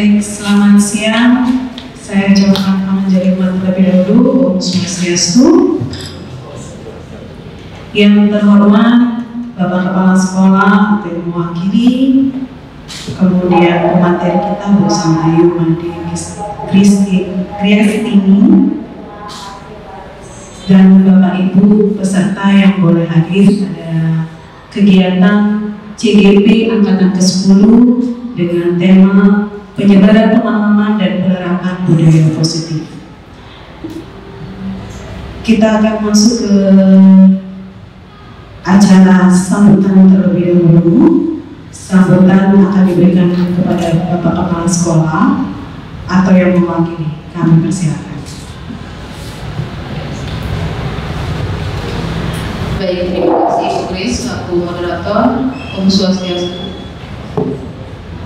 Baik, selamat siang. Saya ucapkan menjadi umat terlebih dahulu. Om Swastiastu. Yang terhormat Bapak Kepala Sekolah atau yang mewakili, kemudian pemateri kita bersama Ayu Made Kriastini, dan Bapak Ibu peserta yang boleh hadir pada kegiatan CGP Angkatan ke-10 dengan tema penyebaran pemahaman dan penerapan budaya positif. Kita akan masuk ke acara sambutan terlebih dahulu. Sambutan akan diberikan kepada Bapak Kepala Sekolah atau yang mewakili. Kami persilakan. Baik, terima kasih Ibu Kris selaku moderator. Om Swastiastu.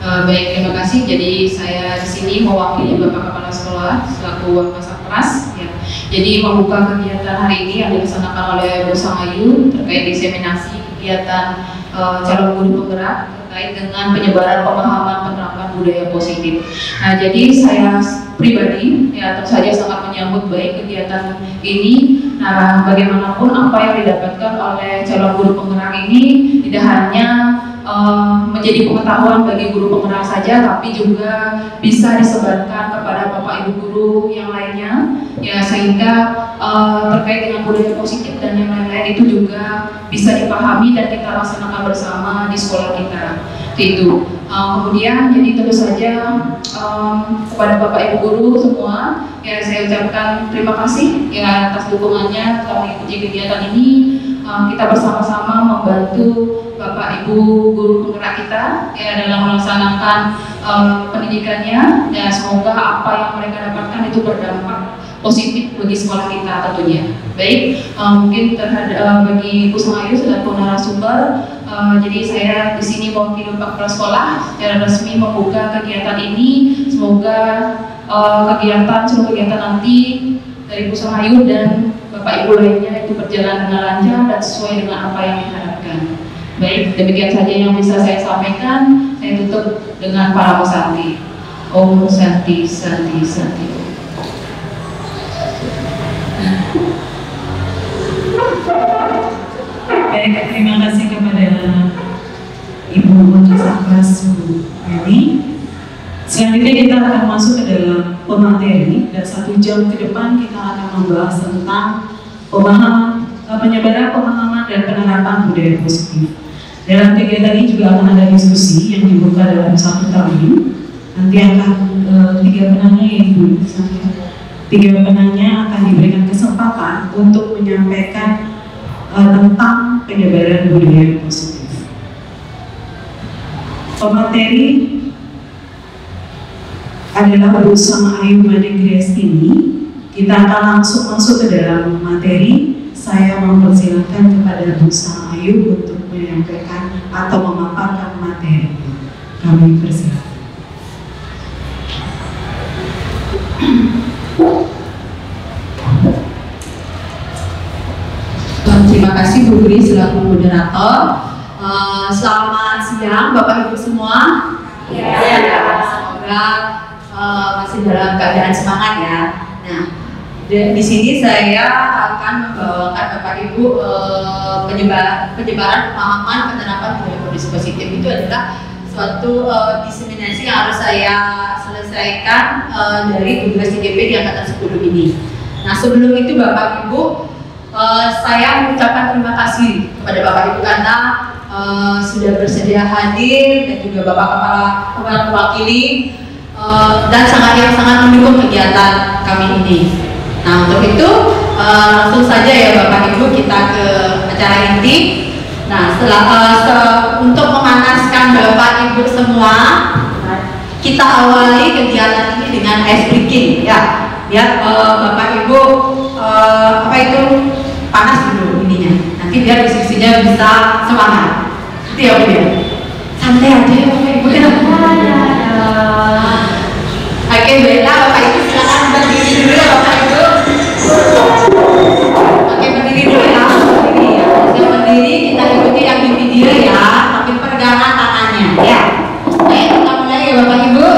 Baik, terima kasih. Jadi saya di sini mewakili Bapak Kepala Sekolah selaku Wakasatpras. Ya. Jadi membuka kegiatan hari ini yang dilaksanakan oleh Bu Sangayu terkait diseminasi kegiatan calon guru penggerak terkait dengan penyebaran pemahaman penerapan budaya positif. Nah, jadi saya pribadi ya tentu saja sangat menyambut baik kegiatan ini. Nah, bagaimanapun apa yang didapatkan oleh calon guru penggerak ini tidak hanya menjadi pengetahuan bagi guru penggerak saja, tapi juga bisa disebarkan kepada Bapak Ibu guru yang lainnya, ya sehingga terkait dengan budaya positif dan yang lain-lain itu juga bisa dipahami dan kita laksanakan bersama di sekolah kita. Itu. Kemudian jadi tentu saja kepada Bapak Ibu guru semua, ya saya ucapkan terima kasih ya atas dukungannya telah mengikuti kegiatan ini. Kita bersama-sama membantu Bapak Ibu guru penggerak kita ya dalam melaksanakan pendidikannya, dan semoga apa yang mereka dapatkan itu berdampak positif bagi sekolah kita tentunya. Baik, mungkin terhadap bagi Bu Sangayu selaku narasumber, jadi saya di sini mewakili Bapak Kepala Sekolah secara resmi membuka kegiatan ini. Semoga seluruh kegiatan nanti dari Bu Sangayu dan Bapak Ibu lainnya itu berjalan dengan lancar dan sesuai dengan apa yang diharapkan. Baik, demikian saja yang bisa saya sampaikan. Saya tutup dengan para pesanti. Om Santi Santi Santi. Baik, terima kasih kepada Ibu Wakasatpras ini. Selanjutnya kita akan masuk ke dalam pemateri, dan 1 jam ke depan kita akan membahas tentang penyebaran pemahaman dan penerapan budaya positif. Dalam kegiatan ini juga akan ada diskusi yang dibuka dalam 1 termin. Nanti akan 3 penanya ya Ibu, 3 penanya akan diberikan kesempatan untuk menyampaikan tentang penyebaran budaya positif. Pemateri adalah bersama Ayu Made Kriastini. Kita akan langsung masuk ke dalam materi. Saya mempersilakan kepada Bu Sangayu untuk menyampaikan atau memaparkan materi. Kami persilakan. Terima kasih Bu Gri selaku moderator. Selamat siang Bapak Ibu semua. Semoga masih dalam keadaan semangat ya. Nah, di sini saya akan membawakan Bapak Ibu penyebaran pemahaman penerapan budaya positif. Itu adalah suatu diseminasi yang harus saya selesaikan dari tugas CGP di angkatan 10 ini. Nah, sebelum itu Bapak Ibu, saya mengucapkan terima kasih kepada Bapak Ibu karena sudah bersedia hadir, dan juga Bapak Kepala mewakili dan sangat mendukung kegiatan kami ini. Nah, untuk itu langsung saja ya Bapak Ibu kita ke acara inti. Nah, untuk memanaskan Bapak Ibu semua, kita awali kegiatan ini dengan ice breaking ya. Biar Bapak Ibu panas dulu ininya. Nanti biar diskusinya bisa semangat. Itu ya Bu ya. Santai aja ya Bapak Ibu ya. Oke, baiklah Bapak Ibu silakan berdiri dulu ya Bapak Ibu. Oke, berdiri dulu ya. Yang berdiri kita ikuti yang di video ya, tapi pegangan tangannya ya. Baik, kita mulai ya Bapak Ibu.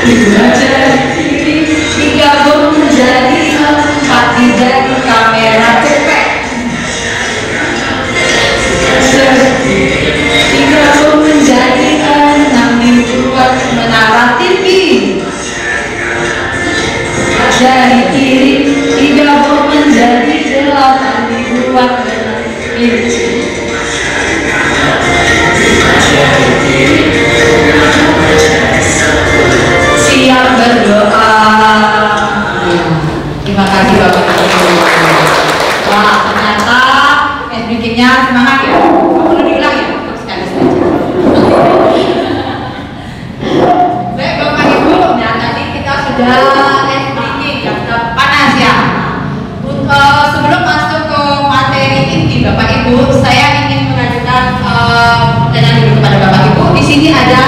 dua jari kiri digabung menjadi 4 dari kamera cepet. Digabung menjadi 6 dibuat menara TV. Jari kiri digabung menjadi 8 dibuat menara TV. Siap berdoa. Terima kasih Bapak Ibu. Wah, ternyata bikinnya semangat ya. Perlu diulang ya? Sekali saja. Baik Bapak Ibu, nah tadi kita sudah breaking ya, sudah panas ya. Sebelum masuk ke materi inti Bapak Ibu, saya ingin mengajukan pertanyaan dulu kepada Bapak Ibu. Di sini ada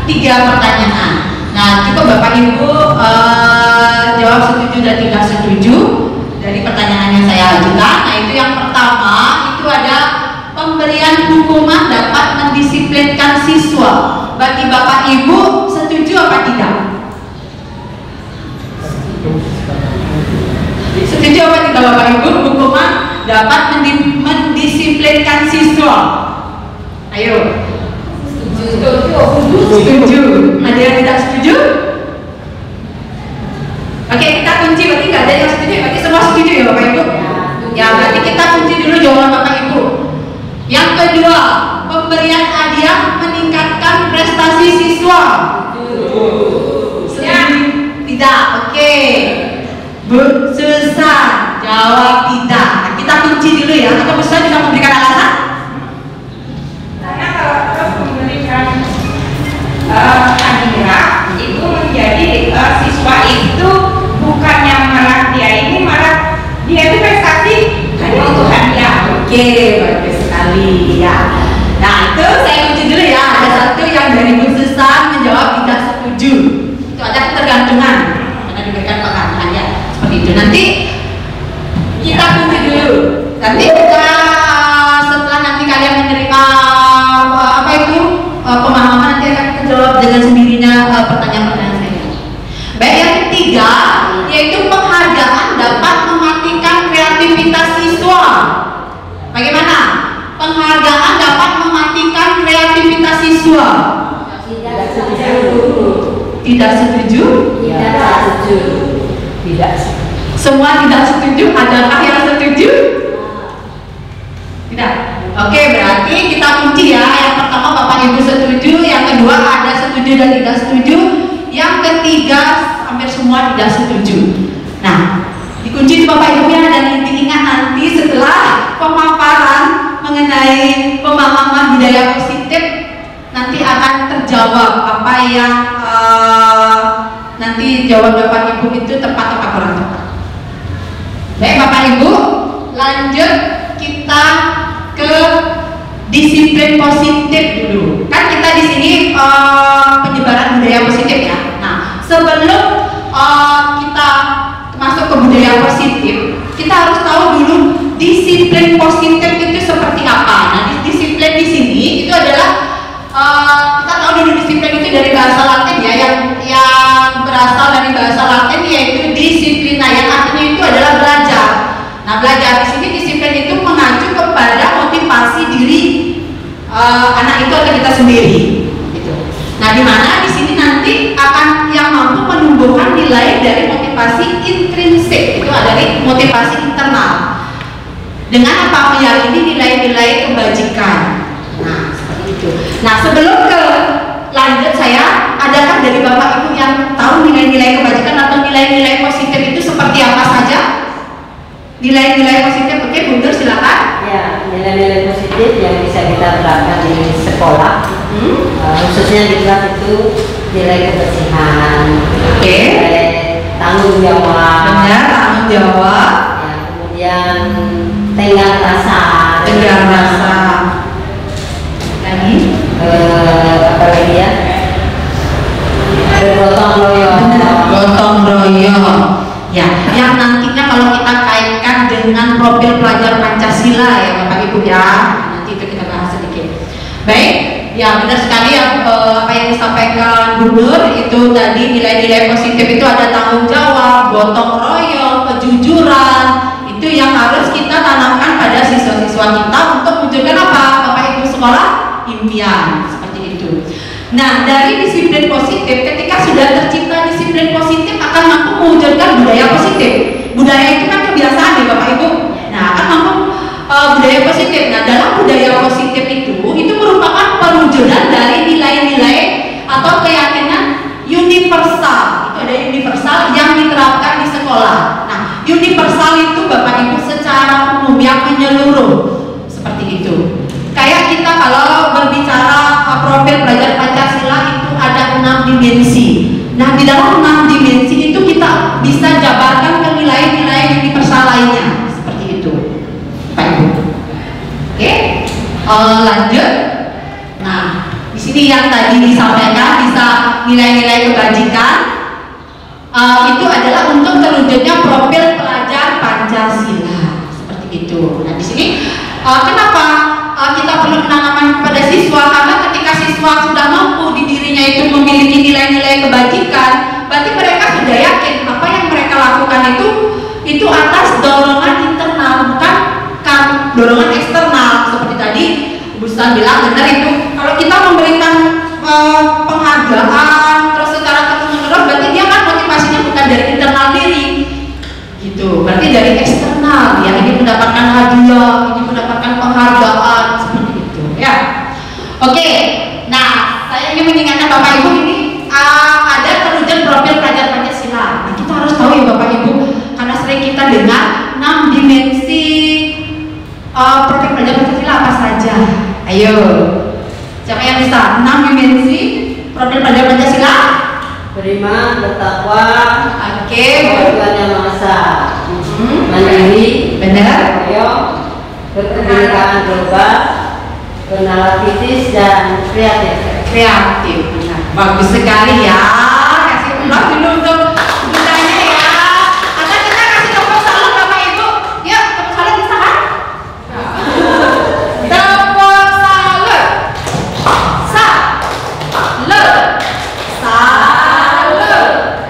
3 pertanyaan. Nah, cukup Bapak Ibu jawab setuju dan tidak setuju dari pertanyaan yang saya ajukan. Nah, itu yang pertama itu ada pemberian hukuman dapat mendisiplinkan siswa. Bagi Bapak Ibu setuju apa tidak? Setuju apa tidak Bapak Ibu? Hukuman dapat mendisiplinkan siswa. Ayo. Setuju. Ada yang tidak setuju? Oke, kita kunci. Berarti nggak ada yang setuju. Berarti semua setuju ya Bapak Ibu? Ya, berarti kita kunci dulu jawaban Bapak Ibu. Yang kedua, pemberian hadiah meningkatkan prestasi siswa. Ya. Tidak. Oke. Bu Susan jawab tidak. Nah, kita kunci dulu ya. Atau Bu Susan bisa memberikan alasan? Karena kalau terus memberikan hadiah itu menjadi siswa itu bukannya malah dia itu prestasi hanya untuk hadiah. Oke, bagus sekali ya. Nah, itu saya kunci dulu ya. Ada satu yang dari Bu Susan menjawab tidak setuju. Itu ada ketergantungan karena diberikan penghargaan ya. Seperti itu. Nanti kita kunci dulu. Nanti kita setelah nanti kalian menerima apa itu pemahaman, nanti akan terjawab dengan sendirinya pertanyaan-pertanyaan saya. Baik, yang ketiga yaitu penghargaan dapat mematikan kreativitas siswa. Bagaimana? Penghargaan dapat mematikan kreativitas siswa. Tidak setuju. Tidak setuju? Tidak setuju. Tidak. Semua tidak setuju. Adakah yang setuju? Tidak. Oke, berarti kita kunci ya. Yang pertama Bapak Ibu setuju, yang kedua ada setuju dan tidak setuju, yang ketiga hampir semua tidak setuju. Nah, dikunci Bapak Ibu ya, dan diingat nanti setelah pemaparan mengenai pemahaman budaya positif nanti akan terjawab apa yang nanti jawab Bapak Ibu itu tepat atau kurang tepat. Baik Bapak Ibu, lanjut kita ke disiplin positif dulu. Kan kita di sini penyebaran budaya positif ya. Nah, sebelum kita masuk ke budaya positif, kita harus tahu dulu disiplin positif itu seperti apa. Nah, disiplin di sini itu adalah kita tahu dulu disiplin itu dari bahasa Latin ya, yang berasal dari bahasa Latin yaitu disiplina, yang artinya itu adalah belajar. Nah, belajar di sini disiplin itu mengacu kepada motivasi diri anak itu atau kita sendiri. Gitu. Nah, di mana di sini nanti akan yang mampu menumbuhkan nilai dari motivasi intrinsik, itu ada dari motivasi internal. Dengan apa? Meyakini nilai-nilai kebajikan. Nah, seperti itu. Nah, sebelum ke lanjut saya, adakah dari Bapak Ibu yang tahu nilai-nilai kebajikan atau nilai-nilai positif itu seperti apa saja? Nilai-nilai positif, oke, Bu Nur silakan. Ya, nilai-nilai positif yang bisa kita terapkan di sekolah, khususnya di kelas itu nilai kebersihan, nilai tanggung jawab, Benar, tanggung jawab. ya, kemudian tenggang rasa, Lagi, apa lagi ya? Bergotong royong. gotong royong. Ya, yang nantinya kalau kita kaitkan dengan profil pelajar Pancasila ya Bapak Ibu ya, nanti itu kita bahas sedikit. Baik, ya benar sekali apa yang disampaikan disampaikan Gubernur itu tadi nilai-nilai positif itu ada tanggung jawab, gotong royong, kejujuran, itu yang harus kita tanamkan pada siswa-siswa kita untuk mewujudkan apa? Bapak Ibu sekolah impian, seperti itu. Nah, dari disiplin positif, ketika sudah tercipta disiplin positif akan mampu mewujudkan budaya positif. Budaya itu kan kebiasaan ya Bapak Ibu. Nah, akan mampu budaya positif. Nah, dalam budaya positif itu merupakan perwujudan dari nilai-nilai atau keyakinan universal. Itu ada universal yang diterapkan di sekolah. Nah, universal itu Bapak Ibu secara umum yang menyeluruh seperti itu. Kayak kita kalau berbicara profil pelajar Pancasila itu ada 6 dimensi. Nah, di dalam 6 dimensi itu kita bisa jabarkan ke nilai-nilai universal lainnya seperti itu, Pak Ibu. Oke, lanjut. Nah, di sini yang tadi disampaikan bisa nilai-nilai kebajikan itu adalah untuk terwujudnya profil pelajar Pancasila seperti itu. Nah, di sini kenapa kita perlu menanamkan kepada siswa? Karena ketika siswa sudah mampu di dirinya itu memiliki nilai-nilai kebajikan, berarti mereka sudah yakin apa yang mereka lakukan itu atas dorongan internal, bukan dorongan eksternal. Seperti tadi Bu Stan bilang benar itu, kalau kita memberikan penghargaan terus secara terus-menerus, berarti dia kan motivasinya bukan dari internal diri gitu, berarti dari eksternal. Dia ini mendapatkan hadiah, ini mendapatkan penghargaan seperti itu ya. Oke, nah saya ingin mengingatkan Bapak Ibu ini ada terwujud profil pelajar Pancasila. Nah, kita harus tahu ya Bapak Ibu, karena sering kita dengar 6 dimensi profil pelajar Pancasila apa saja. Ayo, siapa yang bisa? 6 dimensi profil pelajar Pancasila. Beriman, bertakwa, Oke, Tuhan yang Maha Esa, mandiri, benar. berkebinekaan global, bernalar kritis dan kreatif. Kreatif, benar. Bagus sekali ya. Kasih ulang dulu untuk bundanya ya. Atau kita kasih tepuk salut Bapak Ibu. Yuk, tepuk salut bisa kan? Tepuk salut. Salut.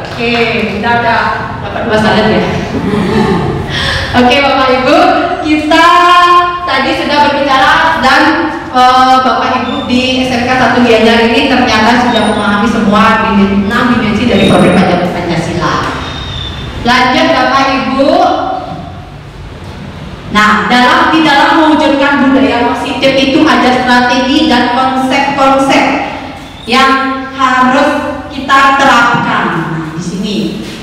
Oke, udah dapat 2 salut ya. Oke Bapak Ibu, kita tadi sudah berbicara dan Bapak Ibu di SMK 1 Gianyar ini ternyata sudah memahami semua 6 dimensi dari profil pelajar Pancasila. Lanjut Bapak Ibu. Nah, di dalam mewujudkan budaya positif itu ada strategi dan konsep-konsep yang harus kita terapkan. Nah, di sini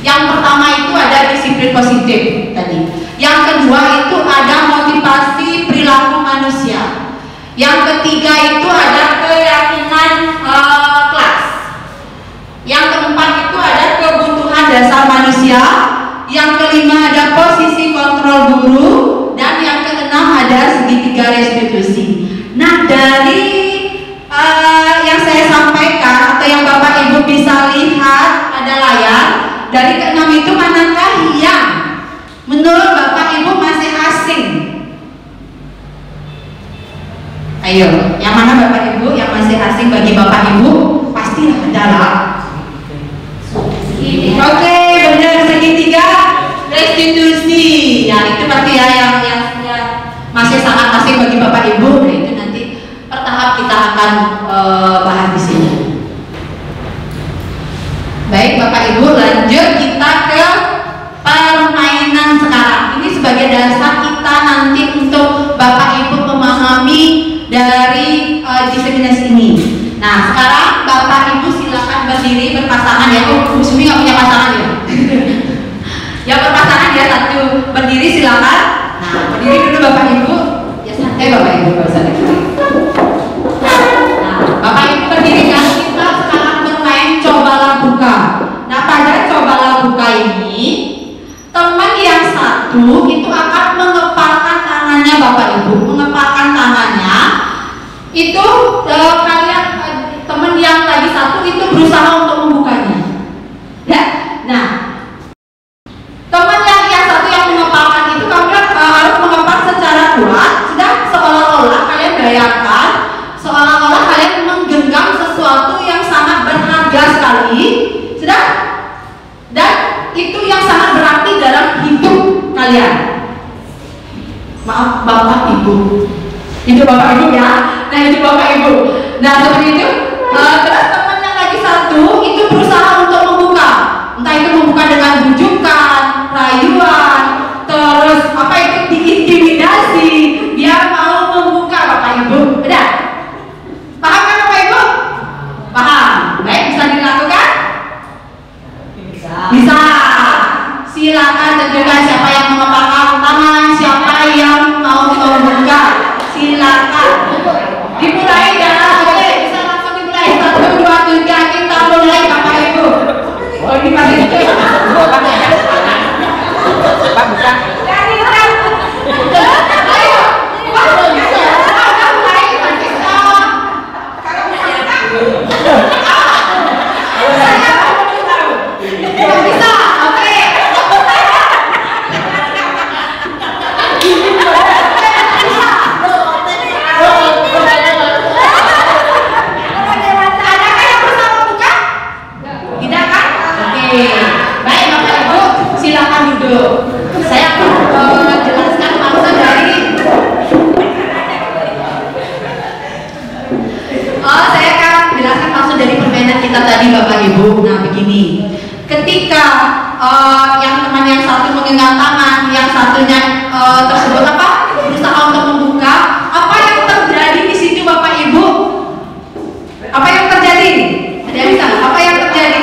yang pertama itu ada disiplin positif tadi. Yang kedua itu ada motivasi perilaku manusia. Yang ketiga itu ada keyakinan kelas. Yang keempat itu ada kebutuhan dasar manusia. Yang kelima ada posisi kontrol guru. Dan yang keenam ada segitiga restitusi. Nah, dari yang saya sampaikan atau yang Bapak Ibu bisa lihat ada layar, dari keenam itu manakah yang menurut Bapak Ibu masih asing? Ayo, yang mana Bapak Ibu yang masih asing bagi Bapak Ibu? Pasti ada lah. Oke, benar, segitiga restitusi. Ya, itu pasti ya yang masih sangat asing bagi Bapak Ibu. Nah, itu nanti bertahap kita akan bahas di sini. Baik Bapak Ibu, lanjut kita ke permainan sekarang. Ini sebagai dasar kita nanti untuk Bapak Ibu memahami dari diseminasi ini. Nah, sekarang Bapak Ibu silakan berdiri berpasangan ya. Oh, Bu Sumi nggak punya pasangan ya? Ya berpasangan ya, satu berdiri silakan. Nah, berdiri dulu Bapak Ibu. Ya santai Bapak Ibu, nggak usah dikit. Nah, Bapak Ibu berdiri kan, kita sekarang bermain cobalah buka. Nah, pada cobalah buka ini, teman yang satu itu akan mengepalkan tangannya Bapak Ibu, mengepalkan tangannya. Itu kalian teman yang lagi satu itu berusaha untuk membukanya. Ya, nah teman yang satu yang mengepalkan itu kalian harus mengepal secara sekalian. Maaf, Bapak Ibu. Itu Bapak Ibu ya. Nah, itu Bapak Ibu. Nah, seperti itu. Terus teman yang lagi satu itu berusaha untuk membuka. Entah itu membuka dengan bujukan, rayuan, terus apa itu diintimidasi. Dia mau membuka, Bapak Ibu. Udah? Paham kan Bapak Ibu? Paham. Baik, bisa dilakukan? Bisa. Silakan tentukan siapa yang mengepakkan tangan, siapa yang mau membuka. Silakan. Dimulai ya. Boleh, bisa langsung dimulai. 1, 2, 3, kita mulai Bapak Ibu. Oh, ini masih itu. Pak buka. Ayo. Bisa, oke. Adakah yang berusaha membuka? Tidak kan? Oke. Baik Bapak Ibu, silakan duduk. Saya akan menjelaskan maksud dari saya akan menjelaskan maksud dari permainan kita tadi Bapak Ibu. Nah begini, ketika yang teman yang satu menggenggam tangan, yang satunya tersebut apa? Berusaha untuk membuka. Apa yang terjadi di situ Bapak Ibu? Apa yang terjadi? Ada yang bisa? Apa yang terjadi?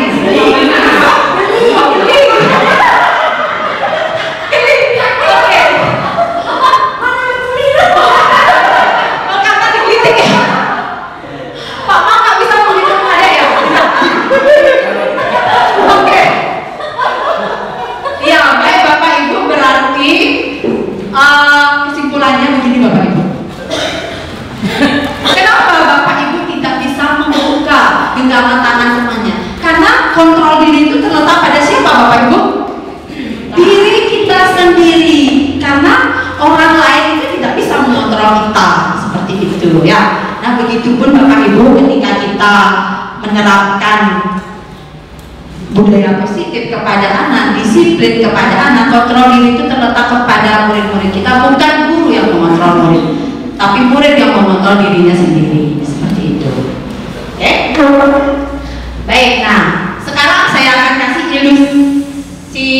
Kesimpulannya begini Bapak Ibu. Kenapa Bapak Ibu tidak bisa membuka genggaman tangan temannya? Karena kontrol diri itu terletak pada siapa Bapak Ibu? Diri kita sendiri. Karena orang lain itu tidak bisa mengontrol kita seperti itu ya. Nah begitupun Bapak Ibu ketika kita menerapkan budaya positif kepada anak, disiplin kepada anak, kontrol diri itu terletak kepada murid-murid kita, bukan guru yang mengontrol murid, tapi murid yang mengontrol dirinya sendiri, seperti itu. Oke? Baik, nah sekarang saya akan kasih ilustrasi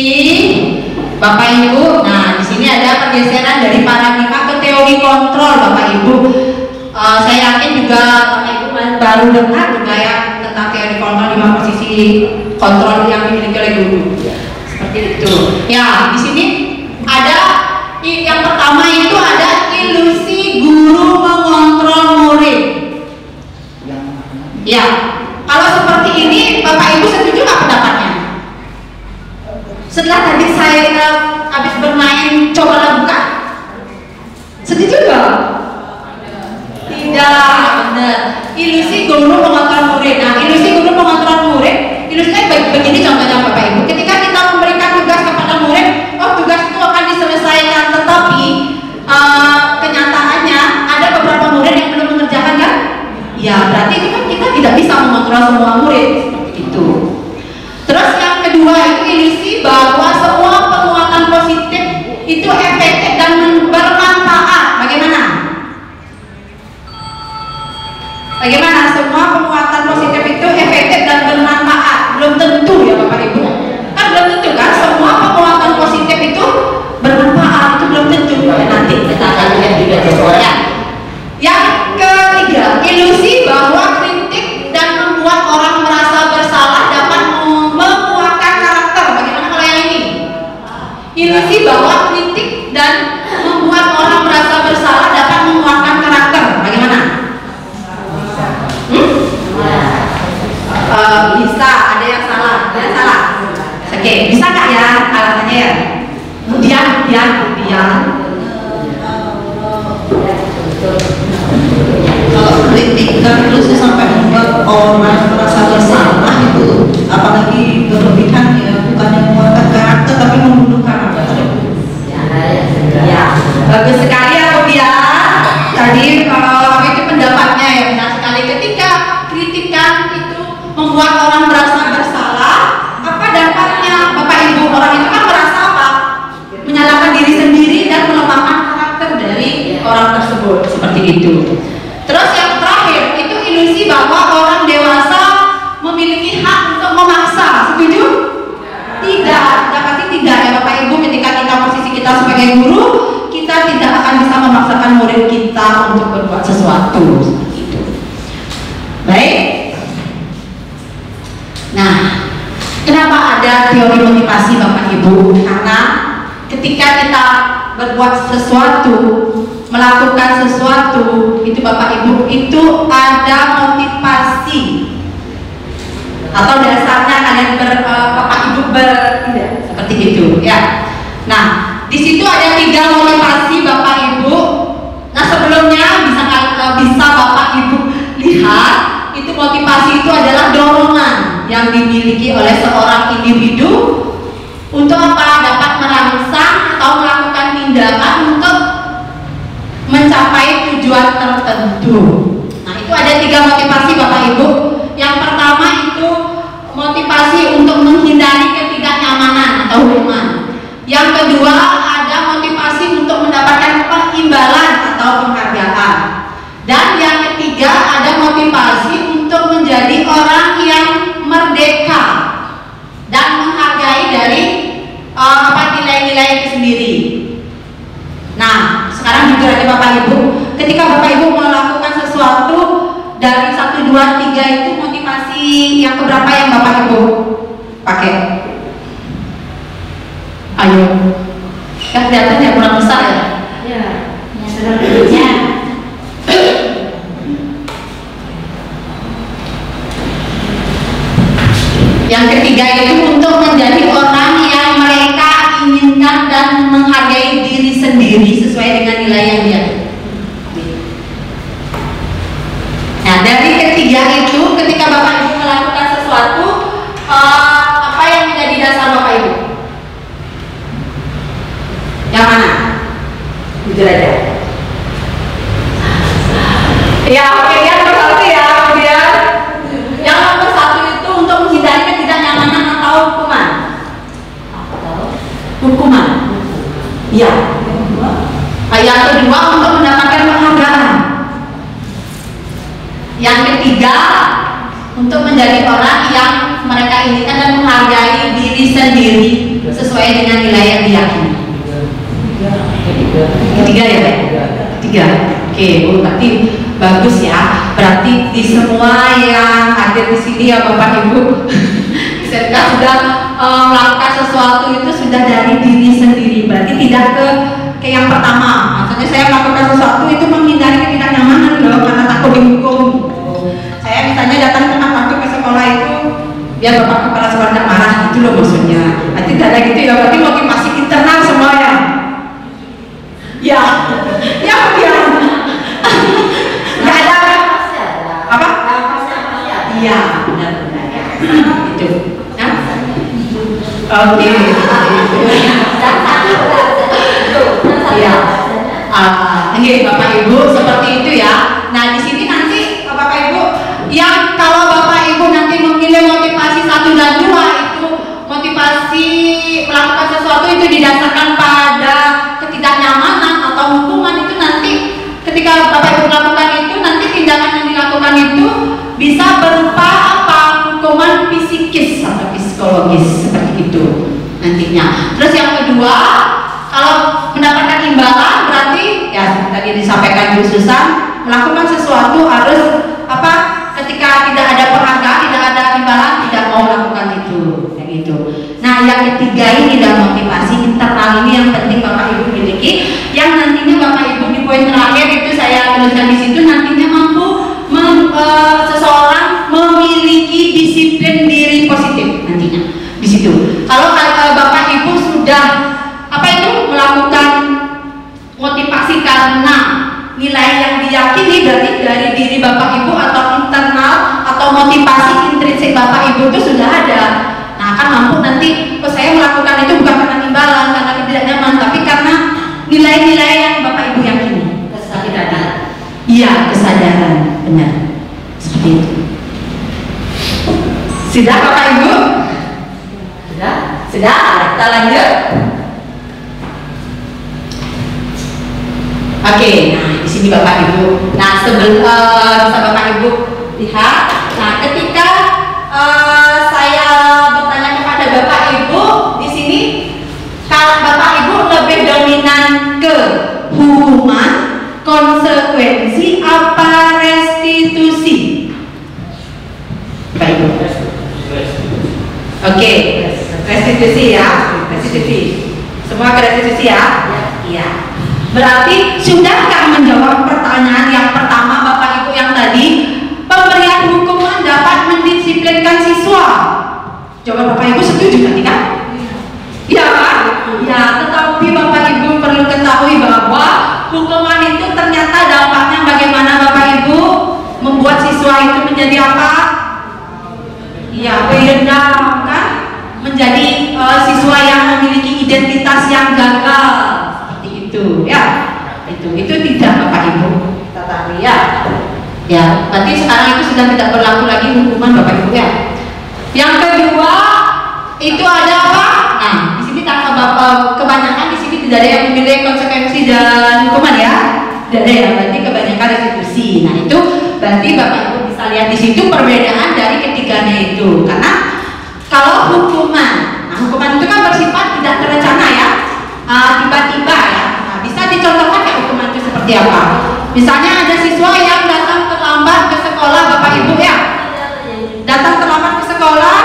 Bapak Ibu. Nah di sini ada pergeseran dari paradigma ke teori kontrol Bapak Ibu. Saya yakin juga Bapak Ibu baru dengar juga ya tentang teori kontrol, 5 posisi kontrol yang dimiliki oleh guru. Seperti itu. Ya, di sini ada yang pertama itu ada ilusi guru mengontrol murid. Ya, kalau seperti ini Bapak Ibu setuju nggak pendapatnya? Setelah tadi saya habis bermain cobalah buka, setuju nggak? Tidak, benar. Ilusi guru mengontrol murid. Nah, ilusi guru mengontrol murid, ilusinya begini contohnya Bapak Ibu. Ketika kita memberikan tugas kepada murid, oh tugas itu akan diselesaikan, tetapi kenyataannya ada beberapa murid yang belum mengerjakan kan? Ya, berarti itu kan kita tidak bisa mengontrol semua murid seperti itu. Terus yang kedua itu ilusi bahwa semua penguatan positif itu efektif dan bermanfaat. Bagaimana? Bagaimana semua penguatan positif itu efektif dan bermanfaat? Belum tentu ya Bapak Ibu. Kan belum tentu kan semua penguatan positif itu bermanfaat, itu belum tentu. Nanti kita akan lihat juga ya. Yang ketiga, ilusi bahwa kritik dan membuat orang merasa bersalah dapat menguatkan karakter. Bagaimana kalau yang ini? Ilusi bahwa kritik dan membuat orang merasa bersalah dapat menguatkan karakter. Bagaimana? Bisa, ada yang salah, Oke, bisa nggak ya alasannya ya? Kemudian. Kalau kritik dan ilusi sampai membuat orang merasa bersalah itu, apalagi berlebihan ya, bukannya menguatkan karakter tapi membunuh karakter. Ya, bagus sekali ya kemudian. Tadi itu pendapatnya ya, benar sekali. Ketika kritikan itu membuat orang merasa bersalah, apa dampaknya Bapak Ibu? Orang itu kan merasa apa? Menyalahkan diri bersekolah untuk berbuat sesuatu. Gitu. Baik. Nah, kenapa ada teori motivasi Bapak Ibu? Karena ketika kita berbuat sesuatu, melakukan sesuatu, itu Bapak Ibu, itu ada motivasi atau dasarnya kalian Bapak Ibu tidak seperti itu ya. Nah, di situ ada 3 motivasi Bapak Ibu. Nah, sebelumnya bisa Bapak Ibu lihat, itu motivasi itu adalah dorongan yang dimiliki oleh seorang individu untuk apa? Dapat merangsang atau melakukan tindakan untuk mencapai tujuan tertentu. Nah, itu ada 3 motivasi Bapak Ibu. Yang pertama itu motivasi untuk menghindari ketidaknyamanan atau hubungan. Yang kedua ada motivasi untuk mendapatkan imbalan atau penghargaan. Dan yang ketiga ada motivasi untuk menjadi orang yang merdeka dan menghargai dari nilai-nilai itu sendiri. Nah, sekarang jujur aja Bapak Ibu, ketika Bapak Ibu melakukan sesuatu dari 1, 2, 3 itu motivasi yang keberapa yang Bapak Ibu pakai? Ayo, kan kelihatannya kurang besar ya? Ya, yang selanjutnya. Yang ketiga itu untuk menjadi orang yang mereka inginkan dan menghargai diri sendiri sesuai dengan nilai yang dia. Nah, dari ketiga itu, ketika Bapak Ibu melakukan sesuatu, apa yang menjadi dasar Bapak Ibu? Yang mana? Jujur aja. Ya, oke, yang nomor 1 ya, kemudian yang nomor 1 itu untuk menghindari ketidaknyamanan atau hukuman. Hukuman. Ya. Yang kedua untuk mendapatkan penghargaan. Yang ketiga untuk menjadi orang yang mereka inginkan dan menghargai diri sendiri sesuai dengan nilai yang diyakini. Ketiga ya, Pak? Ketiga. Oke, berarti bagus ya. Berarti di semua yang hadir di sini ya Bapak Ibu, SMK sudah melakukan sesuatu itu sudah dari diri sendiri. Berarti tidak ke yang pertama. Maksudnya saya melakukan sesuatu itu menghindari ketidaknyamanan loh, karena takut dihukum. Saya misalnya datang ke waktu ke sekolah itu biar Bapak Kepala Sekolah tidak marah, itu loh maksudnya. Berarti tidak gitu ya. Berarti motivasi internal semuanya. Ya, ya kemudian nggak ada apa? Iya, benar-benar ya. Itu, ya? Oke. Iya. Oke, Bapak Ibu seperti itu ya. Nah, di sini nanti Bapak Ibu, yang kalau Bapak Ibu nanti memilih motivasi 1 dan 2 itu motivasi melakukan sesuatu itu didasarkan pada ketidaknyamanan atau hukuman, itu nanti ketika Bapak Ibu melakukan itu, nanti tindakan yang dilakukan itu bisa berupa apa? Hukuman psikis atau psikologis seperti itu nantinya. Terus yang kedua, kalau mendapatkan imbalan berarti ya tadi disampaikan Bu Susan, melakukan sesuatu harus apa? Ketika tidak ada penghargaan, tidak ada imbalan, tidak mau melakukan itu, kayak gitu. Nah, yang ketiga ini dan motivasi internal ini yang penting Bapak Ibu miliki, yang nantinya Bapak Ibu di poin terakhir itu saya tuliskan di situ, nantinya mampu seseorang memiliki disiplin diri positif nantinya di situ. Kalau Bapak Ibu sudah apa itu melakukan motivasi karena nilai yang diyakini, berarti dari diri Bapak Ibu atau internal atau motivasi intrinsik Bapak Ibu itu sudah ada. Nah, akan mampu nanti saya melakukan itu bukan karena imbalan, karena tidak nyaman, tapi karena nilai-nilai yang Bapak Ibu yakini. Kesadaran. Iya, kesadaran, benar. Seperti itu. Sudah Bapak Ibu? Sudah? Sudah, kita lanjut. Oke, nah di sini Bapak Ibu. Nah, sebelum bisa Bapak Ibu lihat. Nah, ketika saya bertanya kepada Bapak Ibu di sini, kalau Bapak Ibu lebih dominan ke hukuman, konsekuensi Oke, restitusi ya, restitusi. Semua ke restitusi ya? Iya. Berarti sudahkah menjawab pertanyaan yang pertama Bapak Ibu yang tadi? Pemberian hukuman dapat mendisiplinkan siswa. Coba Bapak Ibu setuju tadi kan? Iya kan? Ya, tetapi Bapak Ibu perlu ketahui bahwa hukuman itu ternyata dampaknya bagaimana Bapak Ibu? Membuat siswa itu menjadi apa? Ya, pendam kan? Menjadi siswa yang memiliki identitas yang gagal seperti itu, ya. Itu tidak Bapak Ibu. Kita lihat. Ya, berarti sekarang itu sudah tidak berlaku lagi hukuman Bapak Ibu ya. Yang kedua itu ada apa? Nah, di sini kata Bapak kebanyakan di sini tidak ada yang memilih konsekuensi dan hukuman ya. Tidak ada ya, berarti kebanyakan restitusi. Nah, itu berarti Bapak Ibu bisa lihat di situ perbedaan dari ketiganya itu. Karena kalau hukuman, nah hukuman itu kan bersifat tidak terencana ya, tiba-tiba ya. Nah, bisa dicontohkan ya hukuman itu seperti apa? Misalnya ada siswa yang datang terlambat ke sekolah Bapak Ibu ya, datang terlambat ke sekolah,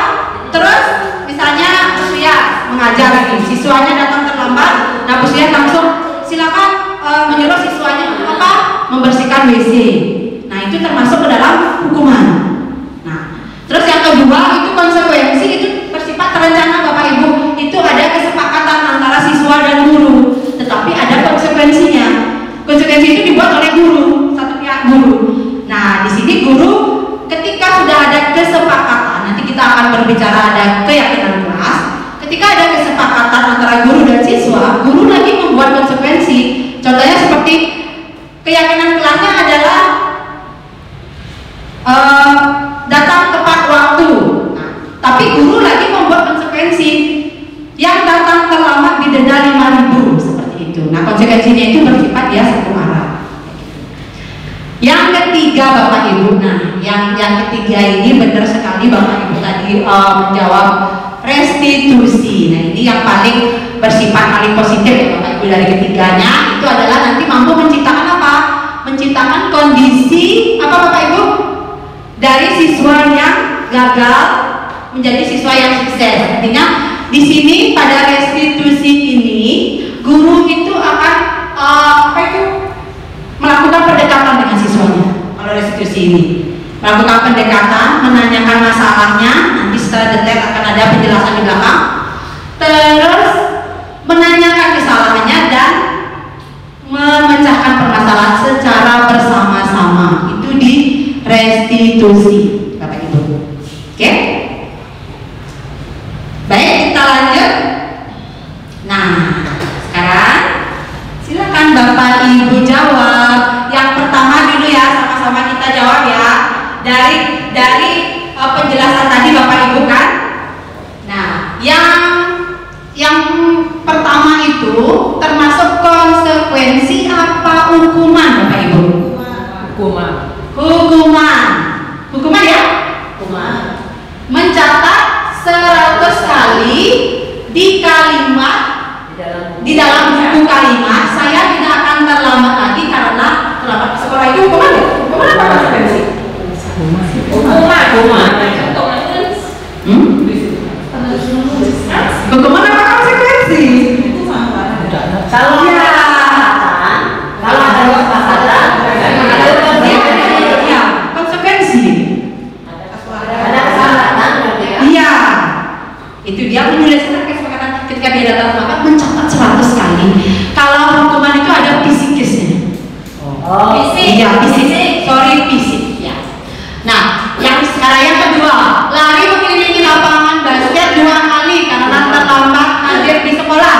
terus misalnya Puslias mengajar lagi, siswanya datang terlambat, nah Puslias langsung silakan menyuruh siswanya untuk apa? Membersihkan WC. Nah itu termasuk ke dalam hukuman. Nah terus yang kedua itu konsekuensi, itu bersifat terencana Bapak Ibu. Itu ada kesepakatan antara siswa dan guru, tetapi ada konsekuensinya. Konsekuensi itu dibuat oleh guru, satu pihak guru. Nah di sini guru ketika sudah ada kesepakatan, nanti kita akan berbicara ada keyakinan kelas. Ketika ada kesepakatan antara guru dan siswa, guru lagi membuat konsekuensi. Contohnya seperti keyakinan kelasnya adalah datang tepat waktu. Nah, tapi guru lagi membuat konsekuensi, yang datang terlambat didenda 5.000 seperti itu. Nah konsekuensinya itu bersifat ya satu arah. Yang ketiga Bapak Ibu, nah yang ketiga ini benar sekali Bapak Ibu tadi menjawab restitusi. Nah ini yang paling bersifat paling positif ya Bapak Ibu dari ketiganya, itu adalah nanti mampu menciptakan apa? Menciptakan kondisi apa Bapak Ibu? Dari siswa yang gagal menjadi siswa yang sukses. Artinya di sini pada restitusi ini guru itu akan apa itu? Melakukan pendekatan dengan siswanya. Kalau restitusi ini melakukan pendekatan, menanyakan masalahnya, nanti setelah detail akan ada penjelasan di belakang. Terus menanyakan kesalahannya dan memecahkan permasalahan secara bersama-sama. Itu di restitusi, Bapak Ibu. Oke? Baik, kita lanjut. Nah, sekarang silakan Bapak Ibu jawab. Yang pertama dulu ya, sama-sama kita jawab ya. Dari penjelasan tadi Bapak Ibu kan. Nah, yang pertama itu termasuk konsekuensi apa hukuman Bapak Ibu? Hukuman ya? Hukuman. Mencatat 100 kali di kalimat di dalam buku kalimat, saya tidak akan terlambat lagi karena terlambat ke sekolah. Itu hukuman ya? Hukuman apa konsekuensi? Hukuman. Hukuman apa konsekuensi? Kalau ada kesalahan, ya konsekuensi. Ada kesalahan, iya. Itu dia menuliskan kesepakatan ketika dia datang terlambat mencatat 100 kali. Kalau hukuman itu ada psikisnya. Fisik. Iya, fisik. Sorry, fisik. Ya. Nah, yang sekarang yang kedua, lari mengelilingi lapangan basket 2 kali karena terlambat hadir di sekolah.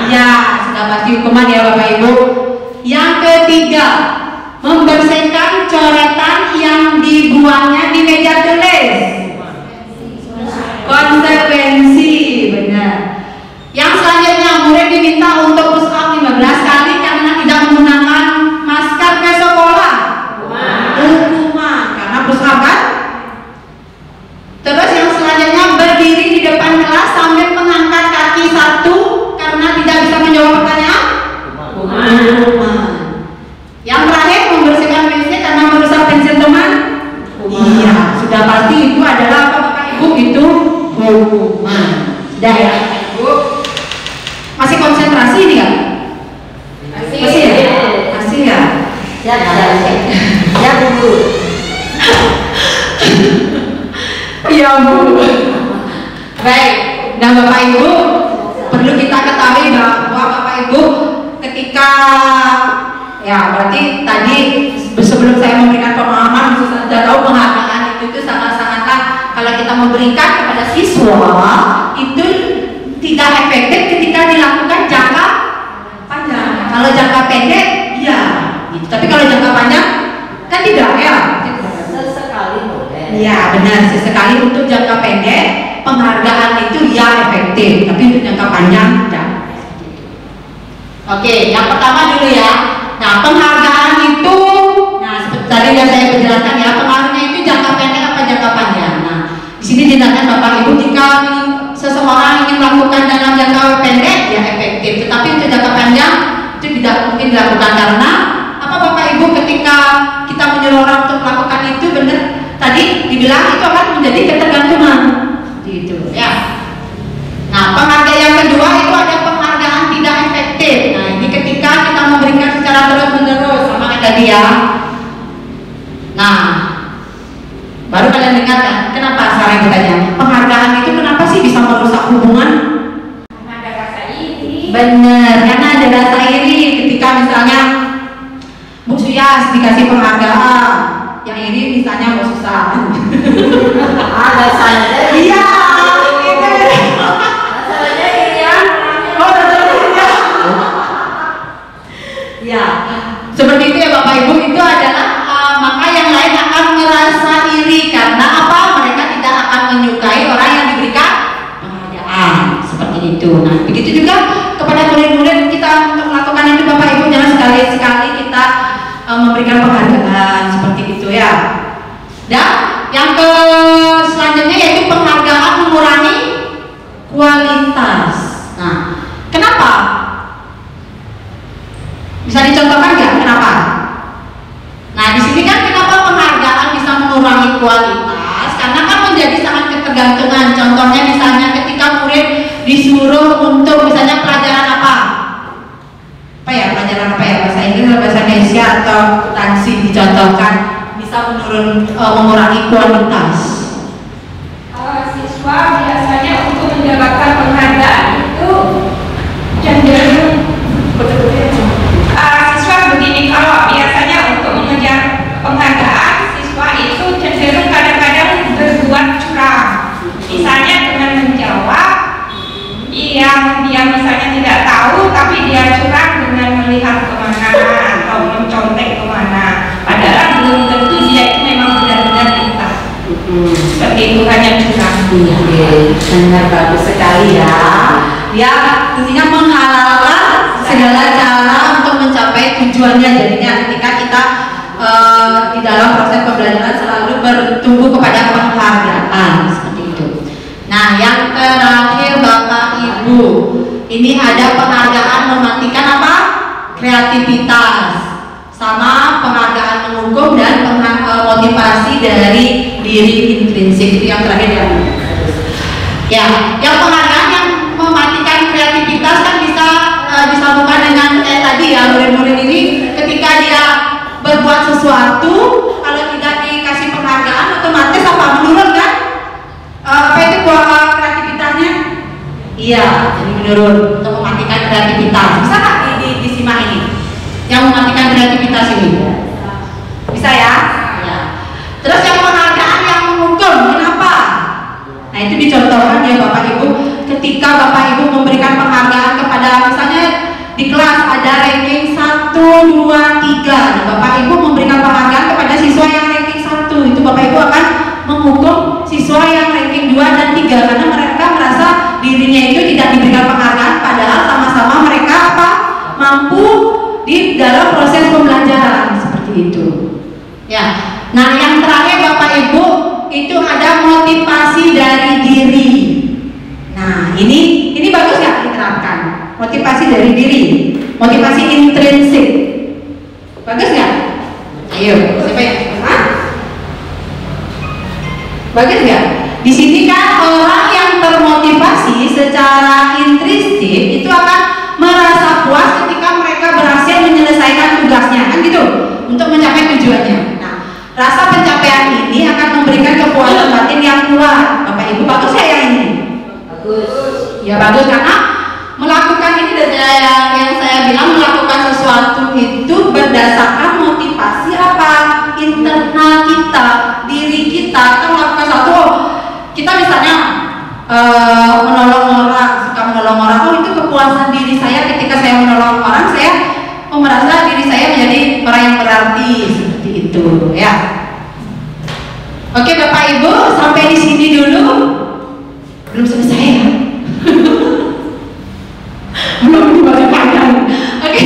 Iya, sudah pasti hukuman ya Bapak Ibu. Yang ketiga, membersihkan coretan yang dibuangnya di meja tulis. Konsekuensi, benar. Yang selanjutnya, murid diminta untuk push up 15 kali karena tidak menggunakan masker ke sekolah. rumah. Dah ya, Bu. Masih konsentrasi ini ya? Masih ya? Masih ya? Ya Bu. Iya Bu. Baik. Nah Bapak Ibu, perlu kita ketahui bahwa Bapak Ibu ketika ya berarti tadi sebelum saya memberikan pemahaman khusus Anda tahu penghargaan itu sangat-sangatlah kalau kita memberikan kepada siswa itu tidak efektif ketika dilakukan jangka panjang. Kalau jangka pendek, ya. Gitu. Tapi kalau jangka panjang kan tidak ya. Sesekali boleh. Ya benar, sesekali untuk jangka pendek penghargaan itu ya efektif, tapi untuk jangka panjang tidak. Oke, yang pertama dulu ya. Nah, penghargaan itu, nah seperti tadi yang saya penjelaskan ya, penghargaan itu jangka pendek apa jangka panjang. Nah, di sini dijelaskan Bapak Ibu jika seseorang ingin melakukan dalam jangka pendek ya efektif, tetapi untuk jangka panjang itu tidak mungkin dilakukan karena apa Bapak Ibu ketika kita menyuruh orang untuk melakukan itu benar tadi dibilang itu akan menjadi ketergantungan, gitu ya. Nah, penghargaan yang kedua itu ada penghargaan tidak efektif. Nah, ini ketika kita memberikan secara terus-menerus sama kayak tadi ya. Nah, baru kalian dengar kan kenapa Sarah bertanya penghargaan itu kenapa sih bisa merusak hubungan? Karena ada rasa iri. Bener, karena ada rasa iri ketika misalnya Bu Suyas dikasih penghargaan, yang iri misalnya Bu Susan. Ada saja. Iya. Ya, seperti itu ya Bapak Ibu, itu adalah maka yang lain akan merasa iri karena apa? Mereka tidak akan menyukai orang yang diberikan penghargaan seperti itu. Nah, begitu juga kepada murid-murid kita untuk melakukan itu Bapak Ibu, jangan sekali-sekali kita memberikan penghargaan seperti itu ya. Dan yang selanjutnya yaitu penghargaan mengurangi kualitas. Nah, kenapa? Bisa dicontohkan nggak kenapa? Nah di sini kan kenapa penghargaan bisa mengurangi kualitas? Karena kan menjadi sangat ketergantungan. Contohnya misalnya ketika murid disuruh untuk misalnya pelajaran apa? Apa ya pelajaran apa ya bahasa Inggris atau bahasa Indonesia atau akuntansi dicontohkan bisa mengurangi kualitas. Siswa biasanya untuk mendapatkan penghargaan itu cenderung siswa begini, kalau biasanya untuk mengejar penghargaan siswa itu cenderung kadang-kadang berbuat curang, misalnya dengan menjawab yang dia misalnya tidak tahu tapi dia curang dengan melihat kemana atau mencontek kemana, padahal belum tentu dia itu memang benar-benar pintar. Seperti itu, hanya curang. Benar, bagus sekali ya. Ya tentunya menghalalkan segala cara untuk mencapai tujuannya. Jadinya ketika kita di dalam proses pembelajaran selalu bertumbuh kepada penghargaan seperti itu. Nah yang terakhir Bapak Ibu, ini ada penghargaan mematikan apa? Kreativitas, sama penghargaan menghukum dan motivasi dari diri intrinsik. Itu yang terakhir ya. Ya, yang penghargaan yang mematikan kreativitas kan bisa disambungkan dengan tadi ya, murid-murid ini ketika dia berbuat sesuatu kalau tidak dikasih penghargaan otomatis apa menurun kan? Apa itu kreativitasnya? Iya, jadi menurun untuk mematikan kreativitas. Bisa nggak disimak ini? Yang mematikan kreativitas ini? Bisa ya? Ya. Terus yang penghargaan yang menghukum, kenapa? Nah itu dicontohkan ya Bapak Ibu, ketika Bapak Ibu memberikan penghargaan kepada misalnya di kelas ada ranking 1, 2, 3. Nah, Bapak Ibu memberikan penghargaan kepada siswa yang ranking 1, itu Bapak Ibu akan menghukum siswa yang ranking 2 dan 3 karena mereka merasa dirinya itu tidak diberikan penghargaan padahal sama-sama mereka apa? Mampu di dalam proses pembelajaran seperti itu. Ya. Nah, yang terakhir Bapak Ibu itu ada motivasi dari diri. Nah, ini bagus nggak diterapkan? Motivasi dari diri, motivasi intrinsik, bagus nggak? Ayo, siapa yang? Bagus nggak? Di sini kan orang yang termotivasi secara intrinsik itu akan merasa puas ketika mereka berhasil menyelesaikan tugasnya, kan gitu, untuk mencapai tujuannya. Nah, rasa pencapaian ini akan memberikan kepuasan batin yang kuat. Bapak Ibu, bagus saya ini? Bagus. Ya bagus, karena melakukan ini dan yang saya bilang melakukan sesuatu itu berdasarkan motivasi apa? Internal kita, diri kita. Kita melakukan sesuatu, kita misalnya menolong orang, suka menolong orang, oh itu kepuasan diri saya ketika saya menolong orang, saya merasa diri saya menjadi orang yang berarti, seperti itu ya. Oke Bapak Ibu, sampai di sini dulu. Belum selesai ya? Belum dibaca panjang. Oke.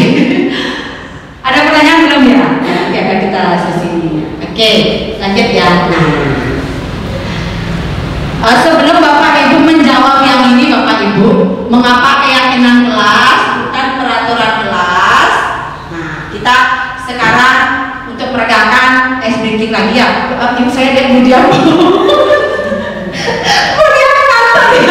Ada pertanyaan belum ya? Nanti akan kita sesi. Oke, lanjut ya. Nah, sebelum Bapak Ibu menjawab yang ini, Bapak Ibu, mengapa keyakinan kelas bukan peraturan kelas? Nah, kita sekarang untuk peregangkan ice breaking lagi ya. Ibu saya lihat Budiam. Budiam kantor ya.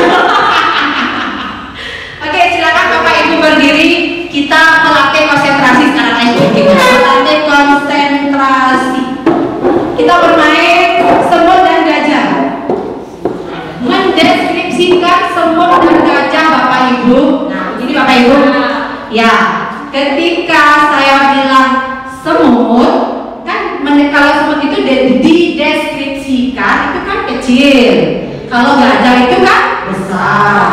Oke, silakan Bapak Ibu berdiri. Kita melatih konsentrasi sekarang ice breaking. Melatih konsentrasi. Kita bermain semut dan gajah. Mendeskripsikan semut dan gajah Bapak Ibu. Nah, begini Bapak Ibu. Ya, ketika saya bilang semut, kan kalau semut itu dideskripsikan itu kan kecil. Kalau gajah itu kan besar.